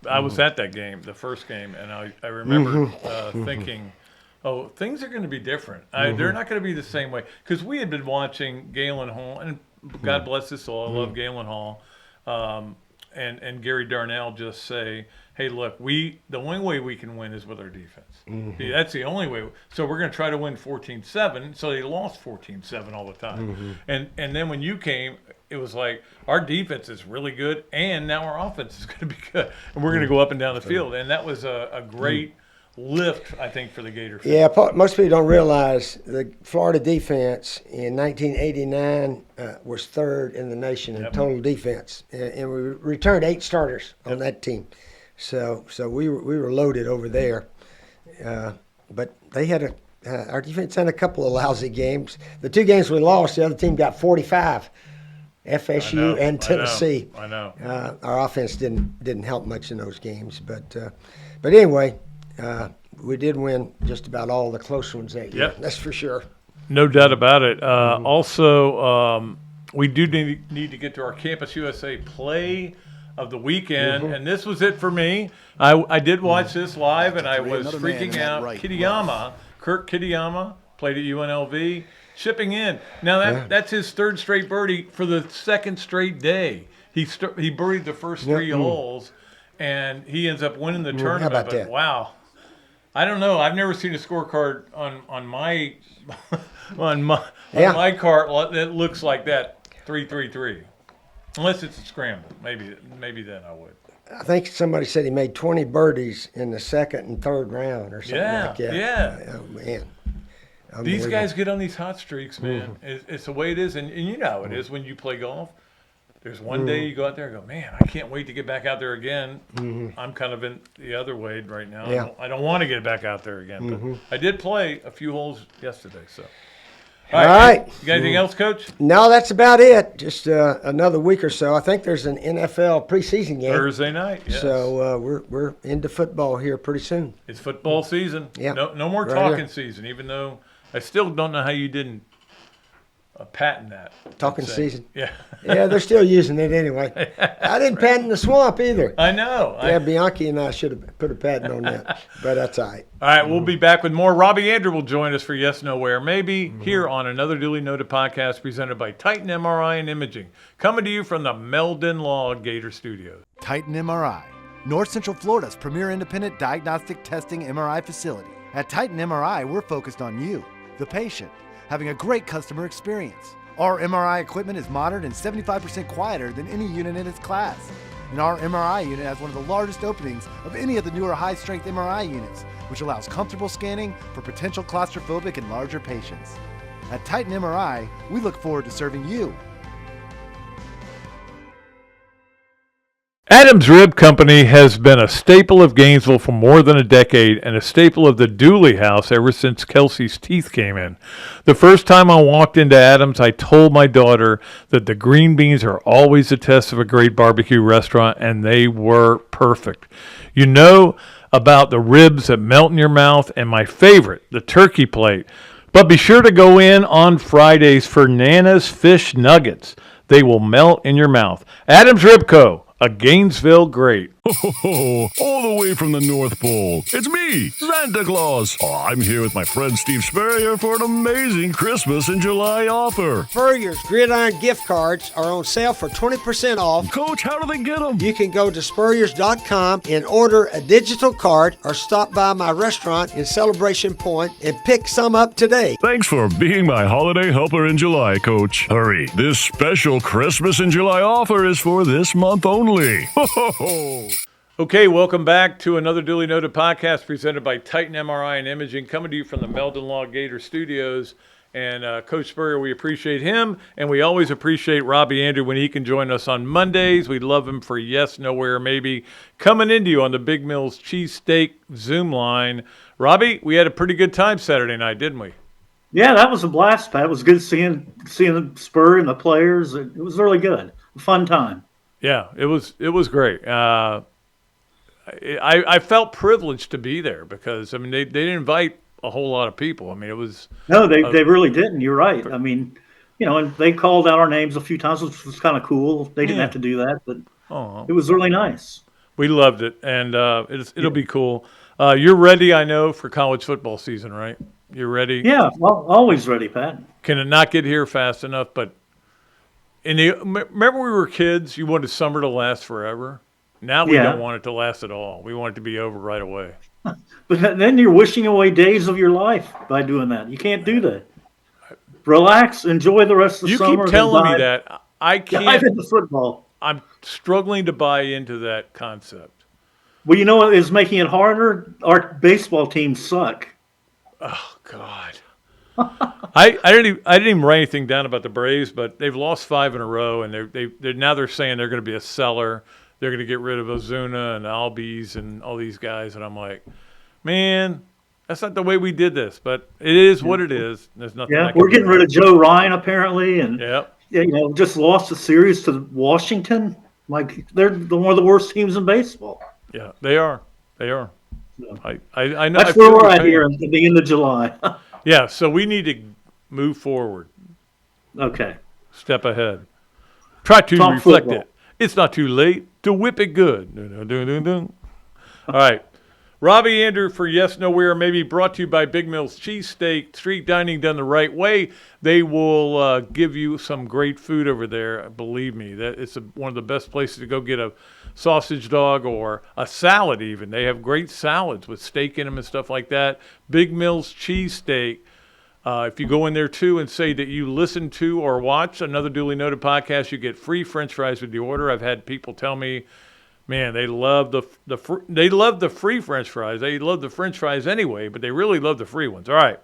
S2: I was at that game, the first game, and I remember thinking, oh, things are going to be different. They're not going to be the same way. Because we had been watching Galen Hall, and God bless his soul, I love Galen Hall, and Gary Darnell just say, hey, look, the only way we can win is with our defense. That's the only way. So we're going to try to win 14-7. So they lost 14-7 all the time. And then when you came, it was like our defense is really good, and now our offense is going to be good. And we're going to go up and down the field. And that was a great lift, I think, for the Gators.
S1: Yeah, most people don't realize the Florida defense in 1989 was 3rd in the nation in total defense. And we returned 8 starters on that team. So we were loaded over there, but they had our defense had a couple of lousy games. The 2 games we lost, the other team got 45, FSU and Tennessee.
S2: I know.
S1: Our offense didn't help much in those games, but anyway, we did win just about all the close ones that year. That's for sure.
S2: No doubt about it. Also, we do need to get to our Campus USA play of the weekend, and this was it for me. I did watch this live, and I was freaking out. Kirk Kitayama played at UNLV, chipping in. Now that's his 3rd straight birdie for the 2nd straight day. He birdied the first 3 holes, and he ends up winning the tournament.
S1: How about that?
S2: Wow, I don't know. I've never seen a scorecard on my on my cart that looks like that. 3-3-3. Unless it's a scramble, maybe then I would.
S1: I think somebody said he made 20 birdies in the 2nd and 3rd round or something like that.
S2: Yeah.
S1: Oh, man.
S2: These guys get on these hot streaks, man. It's the way it is, and you know how it is when you play golf. There's one day you go out there and go, man, I can't wait to get back out there again. I'm kind of in the other way right now.
S1: Yeah.
S2: I don't want to get back out there again, but I did play a few holes yesterday, so.
S1: All right.
S2: You got anything else, Coach?
S1: No, that's about it. Just another week or so. I think there's an NFL preseason game.
S2: Thursday night, yes.
S1: So we're into football here pretty soon.
S2: It's football season.
S1: Yeah.
S2: No more talking season, even though I still don't know how you didn't patent that.
S1: Talking season.
S2: Yeah.
S1: Yeah, they're still using it anyway. I didn't patent the swamp either.
S2: I know.
S1: Yeah, Bianchi and I should have put a patent on that, but that's all right.
S2: All right, we'll be back with more. Robbie Andrew will join us for Yes, Nowhere, maybe here on another duly noted podcast presented by Titan MRI and Imaging, coming to you from the Meldon Law Gator Studios.
S6: Titan MRI, North Central Florida's premier independent diagnostic testing MRI facility. At Titan MRI, we're focused on you, the patient, having a great customer experience. Our MRI equipment is modern and 75% quieter than any unit in its class. And our MRI unit has one of the largest openings of any of the newer high-strength MRI units, which allows comfortable scanning for potential claustrophobic and larger patients. At Titan MRI, we look forward to serving you.
S2: Adams Rib Company has been a staple of Gainesville for more than a decade and a staple of the Dooley house ever since Kelsey's teeth came in. The first time I walked into Adams, I told my daughter that the green beans are always a test of a great barbecue restaurant, and they were perfect. You know about the ribs that melt in your mouth, and my favorite, the turkey plate. But be sure to go in on Fridays for Nana's Fish Nuggets. They will melt in your mouth. Adams Rib Co., a Gainesville great.
S7: Ho, all the way from the North Pole. It's me, Santa Claus. I'm here with my friend Steve Spurrier for an amazing Christmas in July offer.
S8: Spurrier's Gridiron gift cards are on sale for 20% off.
S7: Coach, how do they get them?
S8: You can go to spurriers.com and order a digital card or stop by my restaurant in Celebration Point and pick some up today.
S7: Thanks for being my holiday helper in July, Coach. Hurry, this special Christmas in July offer is for this month only. Ho, ho, ho.
S2: Okay, welcome back to another Duly Noted podcast presented by Titan MRI and Imaging, coming to you from the Meldon Law Gator Studios. And Coach Spurrier, we appreciate him, and we always appreciate Robbie Andrew when he can join us on Mondays. We love him for Yes, Nowhere, Maybe, coming into you on the Big Mills Cheesesteak Zoom line. Robbie, we had a pretty good time Saturday night, didn't we?
S9: Yeah, that was a blast, Pat. It was good seeing the Spur and the players. It was really good. A fun time.
S2: Yeah, it was great. I felt privileged to be there because, I mean, they didn't invite a whole lot of people. I mean, it was...
S9: No, they really didn't. You're right. I mean, and they called out our names a few times, which was kind of cool. They didn't have to do that, but it was really nice.
S2: We loved it, and it'll be cool. You're ready, I know, for college football season, right? You're ready?
S9: Yeah, well, always ready, Pat.
S2: Can it not get here fast enough? But remember we were kids, you wanted summer to last forever? Now we don't want it to last at all. We want it to be over right away.
S9: But then you're wishing away days of your life by doing that. You can't do that. Relax, enjoy the rest of the summer.
S2: You keep telling me that. I can't.
S9: Dive into football.
S2: I'm struggling to buy into that concept.
S9: Well, you know what is making it harder? Our baseball teams suck.
S2: Oh, God. I didn't even write anything down about the Braves, but they've lost 5 in a row, and they're saying they're going to be a seller. They're going to get rid of Ozuna and Albies and all these guys. And I'm like, man, that's not the way we did this. But it is what it is. There's nothing.
S9: Yeah, we're getting rid of Joe Ryan apparently, and just lost a series to Washington. Like they're one of the worst teams in baseball.
S2: Yeah, they are. They are.
S9: Yeah.
S2: I know.
S9: That's where we're at here at the end of July.
S2: Yeah, so we need to move forward.
S9: Okay.
S2: Step ahead. Try to
S9: Talk
S2: reflect
S9: football.
S2: it. It's not too late to whip it good. All right. Robbie Andrew for Yes, Nowhere, Maybe, brought to you by Big Mills Cheesesteak. Street dining done the right way. They will give you some great food over there. Believe me, that it's one of the best places to go get a sausage dog or a salad even. They have great salads with steak in them and stuff like that. Big Mills Cheesesteak. If you go in there, too, and say that you listen to or watch another Duly Noted podcast, you get free French fries with the order. I've had people tell me, man, they love the free French fries. They love the French fries anyway, but they really love the free ones. All right.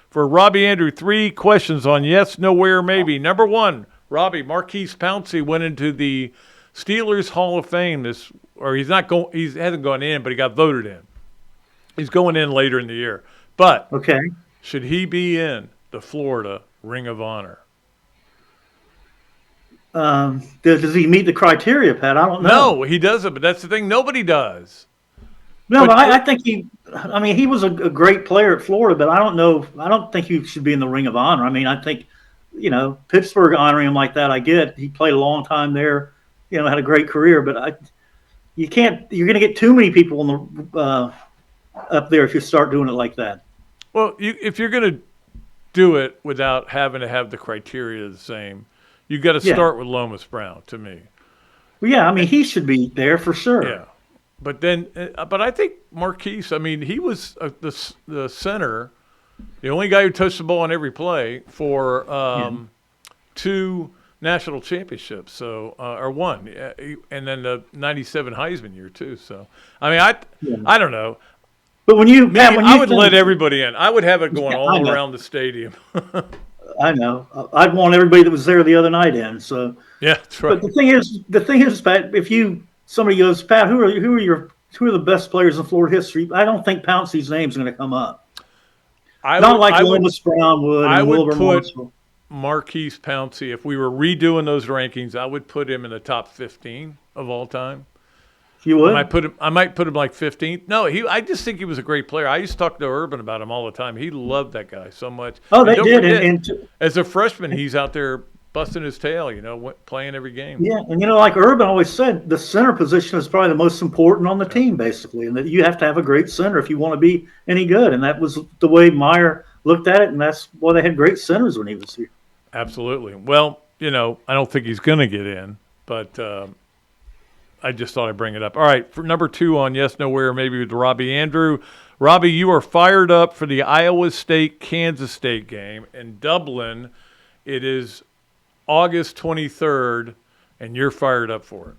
S2: For Robbie Andrew, 3 questions on Yes, Nowhere, Maybe. Number 1, Robbie, Marquise Pouncey went into the Steelers Hall of Fame. He hasn't gone in, but he got voted in. He's going in later in the year. But
S9: Okay.
S2: should he be in the Florida Ring of Honor?
S9: Does he meet the criteria, Pat? I don't know.
S2: No, he doesn't, but that's the thing. Nobody does.
S9: No, but I think he was a great player at Florida, but I don't know. I don't think he should be in the Ring of Honor. I mean, I think, Pittsburgh honoring him like that, I get. He played a long time there, had a great career, but you're going to get too many people up there if you start doing it like that.
S2: Well, if you're going to do it without having to have the criteria the same, you got to start with Lomas Brown, to me.
S9: Well, yeah, I mean, he should be there for sure.
S2: Yeah, but I think Marquise. I mean, he was the center, the only guy who touched the ball on every play for 2 national championships. So or 1, and then the '97 Heisman year too. So I mean, I don't know.
S9: But
S2: I would let everybody in. I would have it going all around the stadium.
S9: I know. I'd want everybody that was there the other night in. So
S2: yeah, that's right.
S9: But the thing is, Pat, if you somebody goes, Pat, who are the best players in Florida history? I don't think Pouncey's name's going to come up. Not like Lomas Brown would and Wilbur Marshall.
S2: Marquise Pouncey, if we were redoing those rankings, I would put him in the top 15 of all time.
S9: You would?
S2: I might put him like 15th. No, I just think he was a great player. I used to talk to Urban about him all the time. He loved that guy so much.
S9: Oh, they did.
S2: As a freshman, he's out there busting his tail, playing every game.
S9: Yeah, and like Urban always said, the center position is probably the most important on the team, basically, and that you have to have a great center if you want to be any good. And that was the way Meyer looked at it, and that's why they had great centers when he was here.
S2: Absolutely. Well, I don't think he's going to get in, but I just thought I'd bring it up. All right, for number 2 on Yes, Nowhere, maybe with Robbie Andrew. Robbie, you are fired up for the Iowa State-Kansas State game in Dublin. It is August 23rd, and you're fired up for it.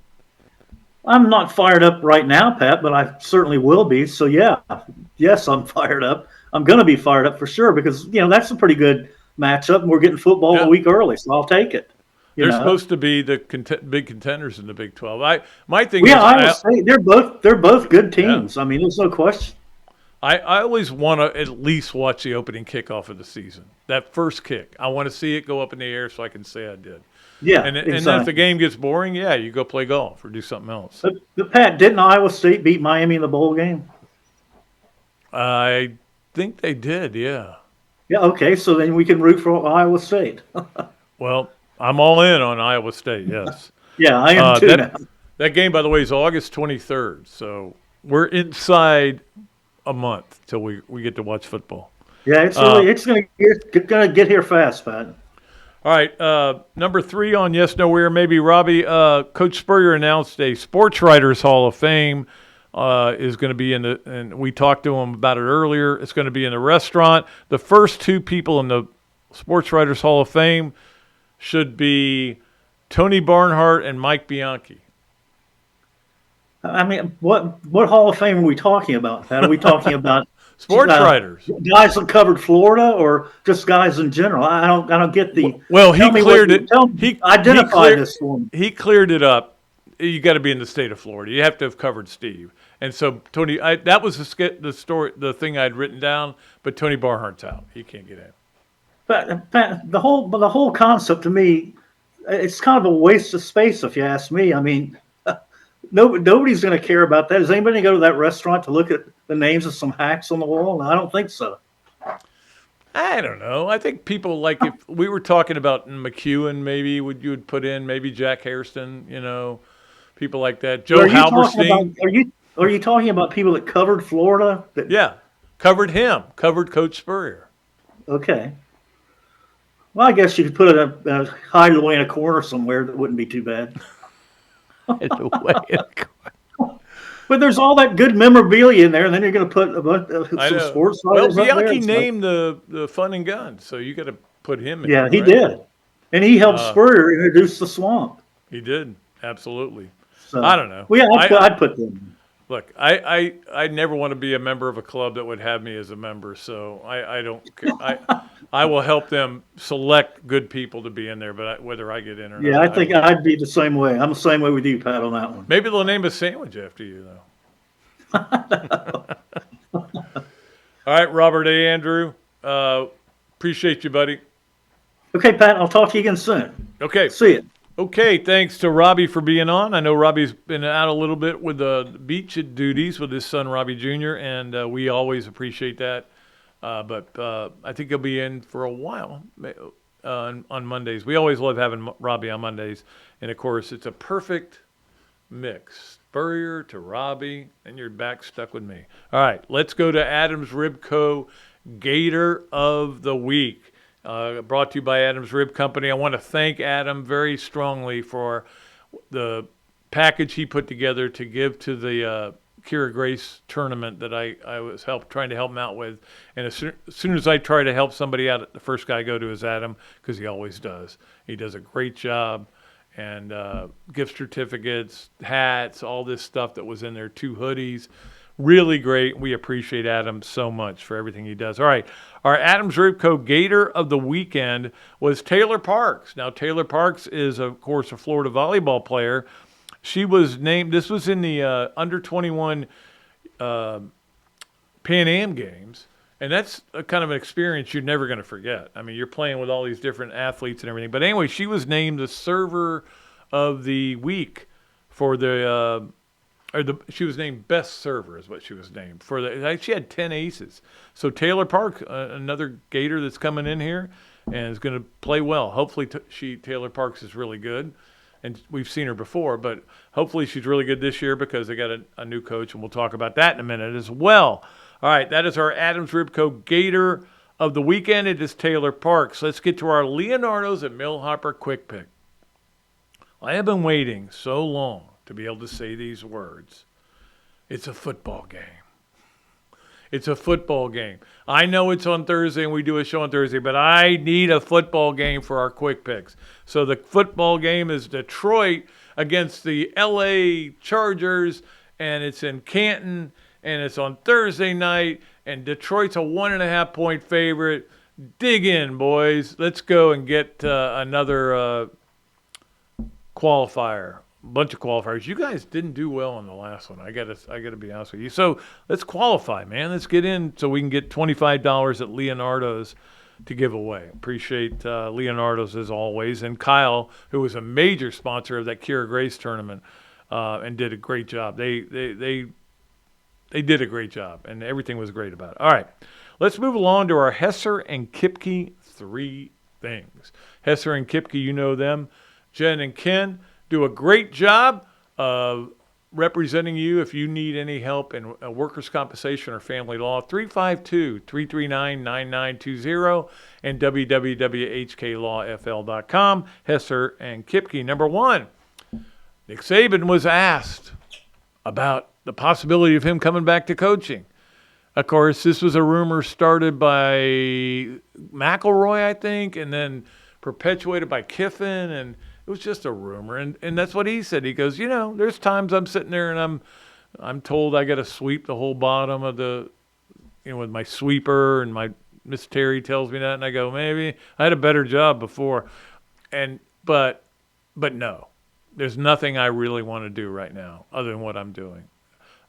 S9: I'm not fired up right now, Pat, but I certainly will be. So, yes, I'm fired up. I'm going to be fired up for sure because, that's a pretty good matchup, and we're getting football a week early, so I'll take it.
S2: They're supposed to be the big contenders in the Big 12. My thing is,
S9: Iowa State, they're both good teams. Yeah. I mean, there's no question.
S2: I always want to at least watch the opening kickoff of the season. That first kick, I want to see it go up in the air so I can say I did.
S9: Yeah,
S2: and
S9: exactly.
S2: if the game gets boring, you go play golf or do something else.
S9: But Pat, didn't Iowa State beat Miami in the bowl game?
S2: I think they did, yeah.
S9: Yeah, okay, so then we can root for Iowa State.
S2: Well, I'm all in on Iowa State, yes.
S9: Yeah, I am too now.
S2: That game, by the way, is August 23rd, so we're inside a month till we get to watch football.
S9: Yeah, it's going to get here fast, Pat.
S2: All right, number 3 on Yes, Nowhere, maybe Robbie. Coach Spurrier announced a Sports Writers Hall of Fame is going to be and we talked to him about it earlier. It's going to be in the restaurant. The first 2 people in the Sports Writers Hall of Fame should be Tony Barnhart and Mike Bianchi.
S9: I mean, what Hall of Fame are we talking about, Pat? Are we talking about
S2: sports writers,
S9: guys that covered Florida, or just guys in general? I don't get the.
S2: Well, he cleared it.
S9: Identify this for me.
S2: He cleared it up. You got to be in the state of Florida. You have to have covered Steve. And so Tony, that was the thing I'd written down. But Tony Barnhart's out. He can't get in.
S9: But Pat, the whole concept to me, it's kind of a waste of space, if you ask me. I mean, nobody's going to care about that. Is anybody going to go to that restaurant to look at the names of some hacks on the wall? I don't think so.
S2: I don't know. I think people like, if we were talking about McEwen, maybe you would put in maybe Jack Hairston, people like that. Joe Halberstein.
S9: Are you talking about people that covered Florida?
S2: Covered him. Covered Coach Spurrier.
S9: Okay. Well, I guess you could put it hide away in a corner somewhere. That wouldn't be too bad. But there's all that good memorabilia in there, and then you're going to put a bunch of some sports writers.
S2: Well, Bianchi named the Fun and Gun, so you got to put him in.
S9: Yeah, he did, and he helped Spurrier introduce the Swamp.
S2: He did, absolutely.
S9: So,
S2: I don't know.
S9: Well, yeah, I'd put them.
S2: Look, I never want to be a member of a club that would have me as a member, so I don't care. I will help them select good people to be in there, but whether I get in or not.
S9: Yeah, I think I'd be the same way. I'm the same way with you, Pat, on that one.
S2: Maybe they'll name a sandwich after you, though. All right, Robert A. Andrew. Appreciate you, buddy.
S9: Okay, Pat, I'll talk to you again soon.
S2: Okay.
S9: See you.
S2: Okay, thanks to Robbie for being on. I know Robbie's been out a little bit with the beach duties with his son, Robbie Jr., and we always appreciate that. But I think he'll be in for a while on Mondays. We always love having Robbie on Mondays. And, of course, it's a perfect mix. Spurrier to Robbie, and you're back stuck with me. All right, let's go to Adams Rib Co. Gator of the Week. Brought to you by Adams Rib Company. I want to thank Adam very strongly for the package he put together to give to the Kira Grace tournament that I was trying to help him out with. And as soon as I try to help somebody out, the first guy I go to is Adam, because he always does. He does a great job. And gift certificates, hats, all this stuff that was in there, 2 hoodies. Really great. We appreciate Adam so much for everything he does. All right. Our Adams Ribco Gator of the weekend was Taylor Parks. Now, Taylor Parks is, of course, a Florida volleyball player. She was named. This was in the under 21 Pan Am Games. And that's a kind of an experience you're never going to forget. I mean, you're playing with all these different athletes and everything. But anyway, she was named the server of the week for she was named best server is what she was named for she had 10 aces. So Taylor Park, another Gator that's coming in here and is going to play well. Hopefully Taylor Parks is really good. And we've seen her before, but hopefully she's really good this year because they got a new coach, and we'll talk about that in a minute as well. All right, that is our Adams Ribco Gator of the weekend. It is Taylor Parks. Let's get to our Leonardo's at Millhopper Quick Pick. I have been waiting so long to be able to say these words. It's a football game. It's a football game. I know it's on Thursday and we do a show on Thursday, but I need a football game for our quick picks. So the football game is Detroit against the LA Chargers, and it's in Canton, and it's on Thursday night, and Detroit's a 1.5 point favorite. Dig in, boys. Let's go and get another qualifier. Bunch of qualifiers. You guys didn't do well on the last one. I gotta be honest with you. So let's qualify, man. Let's get in so we can get $25 at Leonardo's to give away. Appreciate Leonardo's as always, and Kyle, who was a major sponsor of that Kira Grace tournament, and did a great job. They did a great job, and everything was great about it. All right, let's move along to our Hesser and Kipke 3 things. Hesser and Kipke, you know them. Jen and Ken do a great job of representing you if you need any help in workers' compensation or family law. 352-339-9920 and www.hklawfl.com. Hesser and Kipke. Number 1, Nick Saban was asked about the possibility of him coming back to coaching. Of course, this was a rumor started by McElroy, I think, and then perpetuated by Kiffin, and it was just a rumor, and that's what he said. He goes, there's times I'm sitting there and I'm told I got to sweep the whole bottom of the, with my sweeper, and my Miss Terry tells me that, and I go, maybe I had a better job before, but no, there's nothing I really want to do right now other than what I'm doing.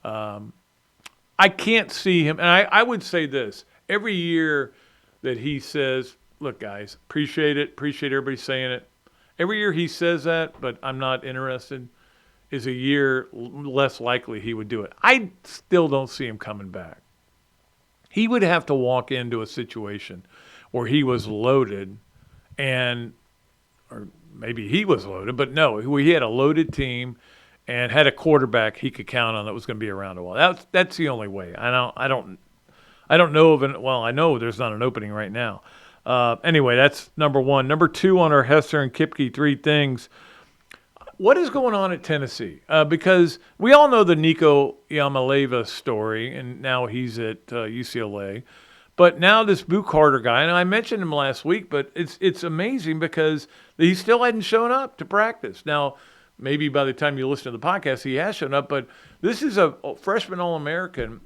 S2: I can't see him, and I would say this every year that he says, "Look, guys, appreciate everybody saying it." Every year he says that, but I'm not interested, is a year less likely he would do it. I still don't see him coming back. He would have to walk into a situation where he was loaded or maybe he was loaded, but no, he had a loaded team and had a quarterback he could count on that was going to be around a while. That's the only way. I don't know of I know there's not an opening right now. Anyway, that's number 1. Number 2 on our Hesser and Kipke 3 things. What is going on at Tennessee? Because we all know the Nico Yamaleva story, and now he's at UCLA. But now this Boo Carter guy, and I mentioned him last week, but it's amazing because he still hadn't shown up to practice. Now, maybe by the time you listen to the podcast, he has shown up, but this is a freshman All-American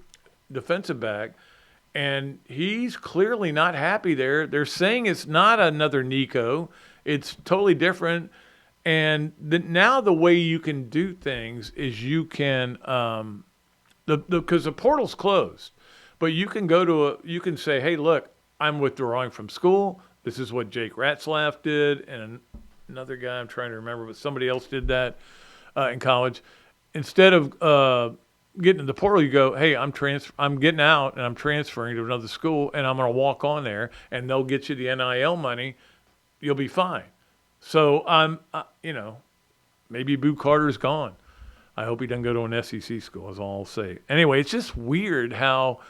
S2: defensive back, and he's clearly not happy there. They're saying it's not another Nico. It's totally different. And now the way you can do things is you can because the portal's closed. But you can you can say, hey, look, I'm withdrawing from school. This is what Jake Ratzlaff did. And another guy, I'm trying to remember, but somebody else did that in college. Instead of getting to the portal, you go, hey, I'm getting out and I'm transferring to another school and I'm going to walk on there and they'll get you the NIL money. You'll be fine. So maybe Boo Carter's gone. I hope he doesn't go to an SEC school, is all I'll say. Anyway, it's just weird how,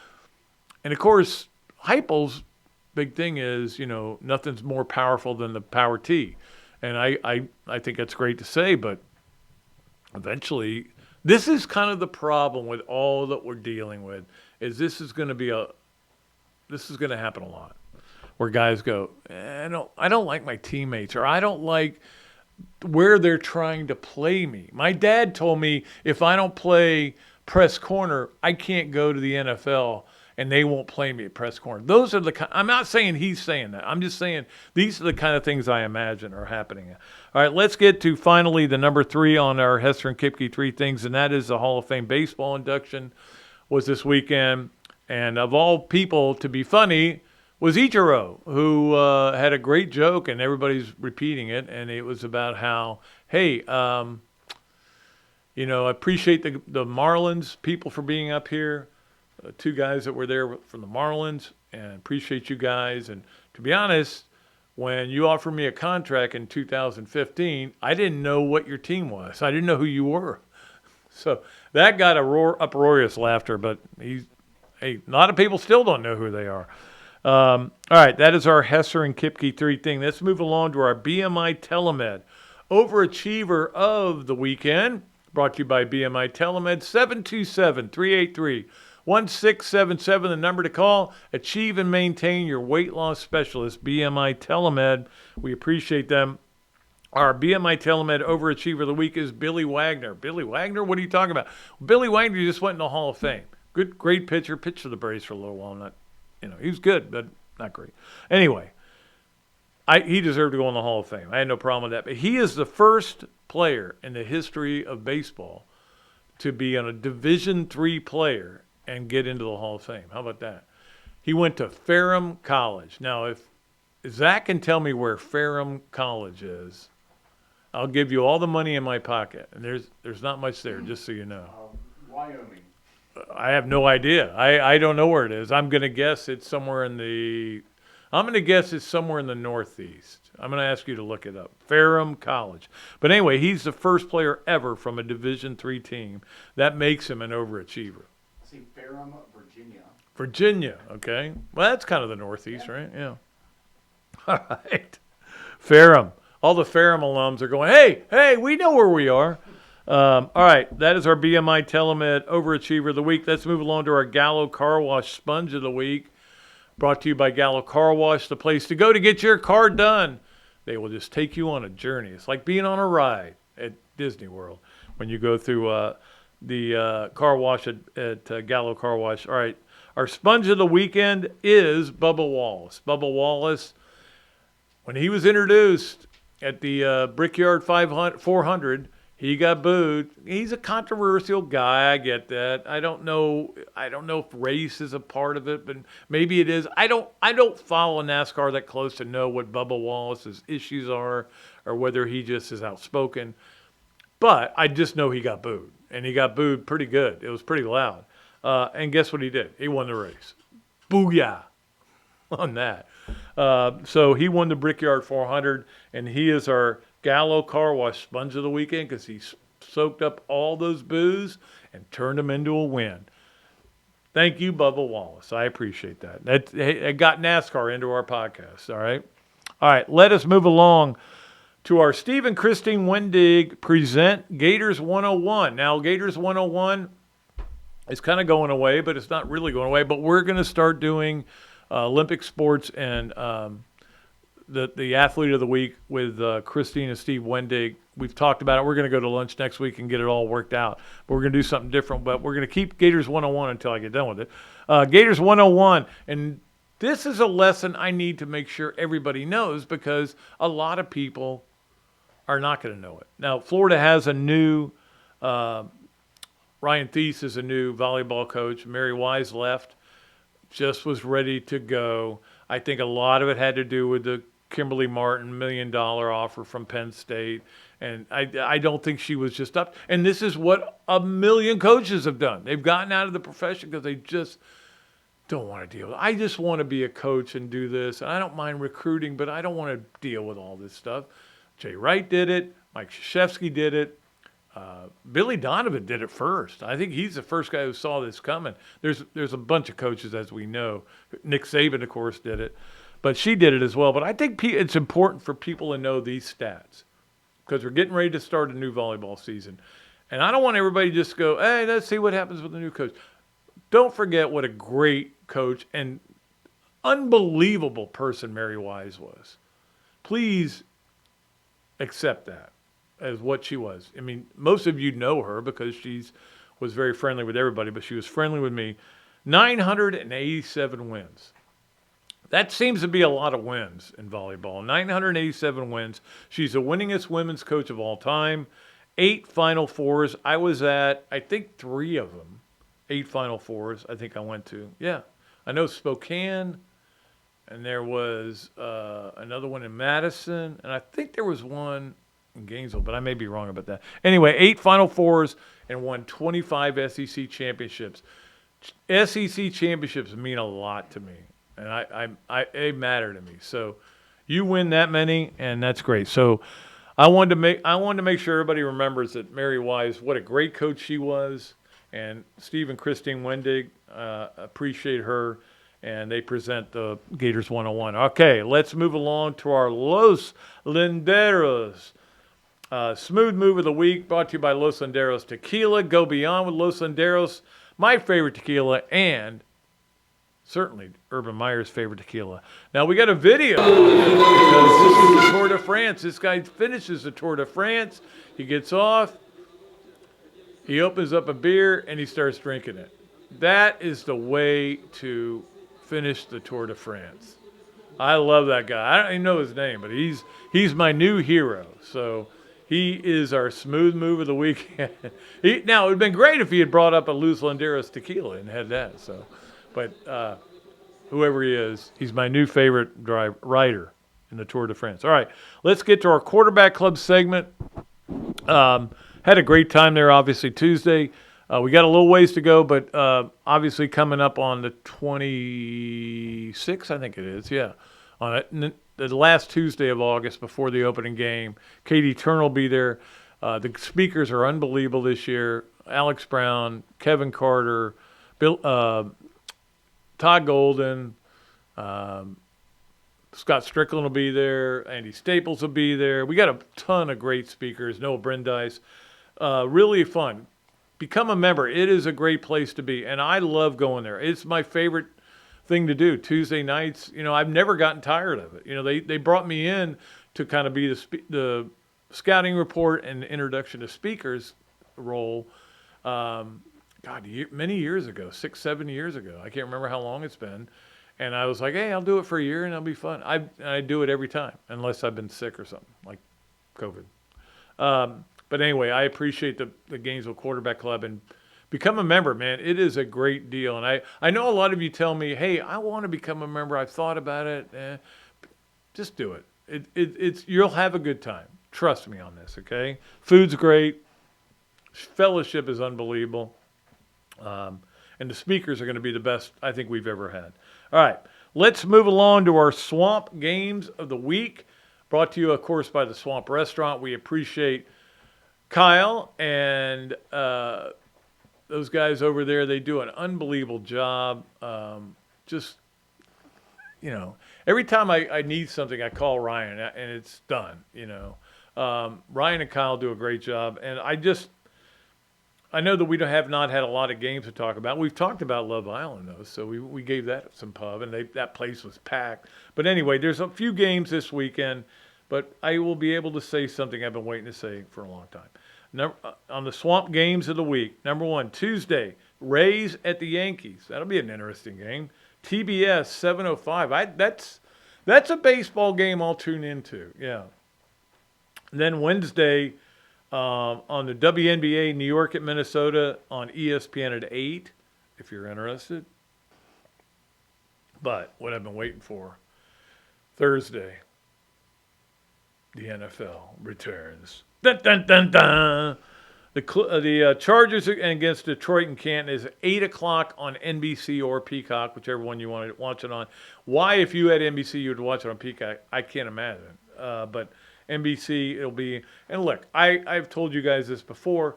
S2: and of course, Heupel's big thing is, nothing's more powerful than the power T. And I think that's great to say, but eventually, this is kind of the problem with all that we're dealing with, is this is going to happen a lot, where guys go, I don't like my teammates, or I don't like where they're trying to play me. My dad told me if I don't play press corner, I can't go to the NFL. and they won't play me at press corner. Those are the I'm not saying he's saying that. I'm just saying these are the kind of things I imagine are happening. All right, let's get to finally the number 3 on our Hesser and Kipke 3 things, and that is the Hall of Fame baseball induction was this weekend. And of all people to be funny was Ichiro, who had a great joke, and everybody's repeating it, and it was about how, hey, I appreciate the Marlins people for being up here. 2 guys that were there from the Marlins, and appreciate you guys. And to be honest, when you offered me a contract in 2015, I didn't know what your team was. I didn't know who you were. So that got uproarious laughter, but a lot of people still don't know who they are. All right, that is our Hesser and Kipke 3 thing. Let's move along to our BMI Telmed Overachiever of the weekend, brought to you by BMI Telmed, 727-383-1677, the number to call. Achieve and maintain your weight loss specialist, BMI Telmed. We appreciate them. Our BMI Telmed Overachiever of the week is Billy Wagner. Billy Wagner? What are you talking about? Billy Wagner just went in the Hall of Fame. Great pitcher. Pitched for the Braves for a little while. He was good, but not great. Anyway, he deserved to go in the Hall of Fame. I had no problem with that. But he is the first player in the history of baseball to be on a Division III player and get into the Hall of Fame. How about that? He went to Ferrum College. Now, if Zach can tell me where Ferrum College is, I'll give you all the money in my pocket. And there's not much there, just so you know.
S10: Wyoming.
S2: I have no idea. I don't know where it is. I'm going to guess it's somewhere in the Northeast. I'm going to ask you to look it up. Ferrum College. But anyway, he's the first player ever from a Division III team. That makes him an overachiever.
S10: See, Ferrum, Virginia.
S2: Virginia, okay. Well, that's kind of the Northeast, right? Yeah. All right. Ferrum. All the Ferrum alums are going, hey, we know where we are. All right, that is our BMI Telmed Overachiever of the week. Let's move along to our Gallow Car Wash Sponge of the week, brought to you by Gallow Car Wash, the place to go to get your car done. They will just take you on a journey. It's like being on a ride at Disney World when you go through the car wash at Gallow Car Wash. All right, our Sponge of the weekend is Bubba Wallace. Bubba Wallace, when he was introduced at the Brickyard 400, he got booed. He's a controversial guy. I get that. I don't know if race is a part of it, but maybe it is. I don't follow NASCAR that close to know what Bubba Wallace's issues are or whether he just is outspoken. But I just know he got booed, and he got booed pretty good. It was pretty loud. And guess what he did? He won the race. Booyah on that. So he won the Brickyard 400, and he is our Gallow Car Wash Sponge of the weekend because he soaked up all those boos and turned them into a win. Thank you, Bubba Wallace. I appreciate that. It got NASCAR into our podcast, all right? All right, let us move along to our Steve and Christine Wendig present Gators 101. Now, Gators 101 is kind of going away, but it's not really going away. But we're going to start doing Olympic sports and the athlete of the week with Christine and Steve Wendig. We've talked about it. We're going to go to lunch next week and get it all worked out. But we're going to do something different. But we're going to keep Gators 101 until I get done with it. Gators 101. And this is a lesson I need to make sure everybody knows because a lot of people are not going to know it. Now, Florida has a new Ryan Thies is a new volleyball coach. Mary Wise left, just was ready to go. I think a lot of it had to do with the Kimberly Martin $1 million offer from Penn State. And I don't think she was just up. And this is what a million coaches have done. They've gotten out of the profession because they just don't want to deal with it. I just want to be a coach and do this. And I don't mind recruiting, but I don't want to deal with all this stuff. Jay Wright did it. Mike Krzyzewski did it. Billy Donovan did it first. I think he's the first guy who saw this coming. There's a bunch of coaches, as we know. Nick Saban, of course, did it. But she did it as well. But I think it's important for people to know these stats because we're getting ready to start a new volleyball season. And I don't want everybody to just go, hey, let's see what happens with the new coach. Don't forget what a great coach and unbelievable person Mary Wise was. Please accept that as what she was. I mean, most of you know her because she was very friendly with everybody, but she was friendly with me. 987 wins. That seems to be a lot of wins in volleyball. 987 wins. She's the winningest women's coach of all time. 8 Final Fours. I was at, I think, 3 of them. 8 Final Fours I think I went to. Yeah. I know Spokane, and there was another one in Madison, and I think there was one in Gainesville, but I may be wrong about that. Anyway, 8 Final Fours and won 25 SEC championships. SEC championships mean a lot to me, and they matter to me. So you win that many, and that's great. So I wanted to make sure everybody remembers that Mary Wise, what a great coach she was, and Steve and Christine Wendig, appreciate her, and they present the Gators 101. Okay, let's move along to our Los Linderos. Smooth Move of the Week, brought to you by Los Linderos Tequila. Go beyond with Los Linderos, my favorite tequila, and certainly Urban Meyer's favorite tequila. Now, we got a video because this is the Tour de France. This guy finishes the Tour de France. He gets off. He opens up a beer, and he starts drinking it. That is the way to finish the Tour de France. I love that guy. I don't even know his name, but he's my new hero. So he is our Smooth Move of the Week. Now, it would have been great if he had brought up a Los Linderos tequila and had that. So, but whoever he is, he's my new favorite rider in the Tour de France. All right, let's get to our Quarterback Club segment. Had a great time there, obviously, Tuesday. We got a little ways to go, but obviously coming up on the 26th, I think it is, yeah. On the last Tuesday of August before the opening game, Katie Turner will be there. The speakers are unbelievable this year. Alex Brown, Kevin Carter, Todd Golden, Scott Strickland will be there. Andy Staples will be there. We got a ton of great speakers. Noah Brandeis. Really fun. Become a member. It is a great place to be, and I love going there. It's my favorite thing to do. Tuesday nights, I've never gotten tired of it. They brought me in to kind of be the scouting report and introduction to speakers role. Many years ago, 6-7 years ago. I can't remember how long it's been. And I was like, hey, I'll do it for a year and it'll be fun. I do it every time, unless I've been sick or something, like COVID. But anyway, I appreciate the Gainesville Quarterback Club, and become a member, man. It is a great deal. And I know a lot of you tell me, hey, I want to become a member. I've thought about it. Just do it. You'll have a good time. Trust me on this, okay? Food's great. Fellowship is unbelievable. And the speakers are going to be the best I think we've ever had. All right, let's move along to our Swamp Games of the Week, brought to you, of course, by the Swamp Restaurant. We appreciate Kyle and those guys over there. They do an unbelievable job. Every time I need something, I call Ryan, and it's done, Ryan and Kyle do a great job, and I know that we have not had a lot of games to talk about. We've talked about Love Island, though, so we gave that some pub, and that place was packed. But anyway, there's a few games this weekend, but I will be able to say something I've been waiting to say for a long time. On the Swamp Games of the Week, number 1, Tuesday, Rays at the Yankees. That'll be an interesting game. TBS 7:05. That's a baseball game I'll tune into. Yeah. And then Wednesday, on the WNBA, New York at Minnesota on ESPN at 8, if you're interested. But what I've been waiting for, Thursday, the NFL returns. Dun, dun, dun, dun. The Chargers against Detroit and Canton is 8 o'clock on NBC or Peacock, whichever one you want to watch it on. Why, if you had NBC, you would watch it on Peacock? I can't imagine. But NBC, it'll be. And look, I've told you guys this before.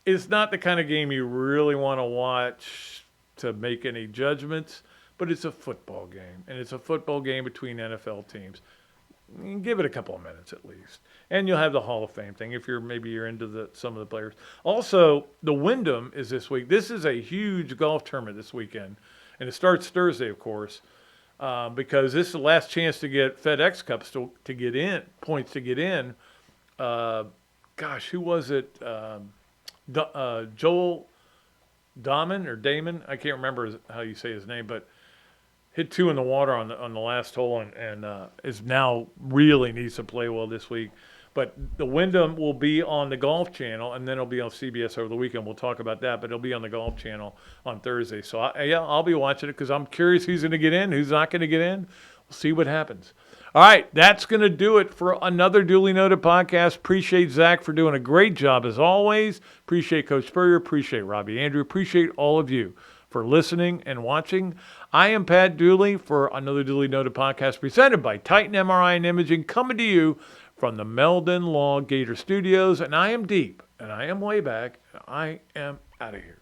S2: It's not the kind of game you really want to watch to make any judgments, but it's a football game, and it's a football game between NFL teams. Give it a couple of minutes at least. And you'll have the Hall of Fame thing if you're into some of the players. Also, the Wyndham is this week. This is a huge golf tournament this weekend. And it starts Thursday, of course, because this is the last chance to get FedEx Cups to get in, points to get in. Who was it? Joel Damon, I can't remember how you say his name, but hit 2 in the water on the last hole and is now really needs to play well this week. But the Wyndham will be on the Golf Channel, and then it'll be on CBS over the weekend. We'll talk about that, but it'll be on the Golf Channel on Thursday. So, I'll be watching it because I'm curious who's going to get in, who's not going to get in. We'll see what happens. All right, that's going to do it for another Duly Noted podcast. Appreciate Zach for doing a great job as always. Appreciate Coach Spurrier. Appreciate Robbie Andrew. Appreciate all of you for listening and watching. I am Pat Dooley for another Duly Noted podcast presented by Titan MRI and Imaging, coming to you from the Meldon Law Gator Studios. And I am deep, and I am way back, and I am out of here.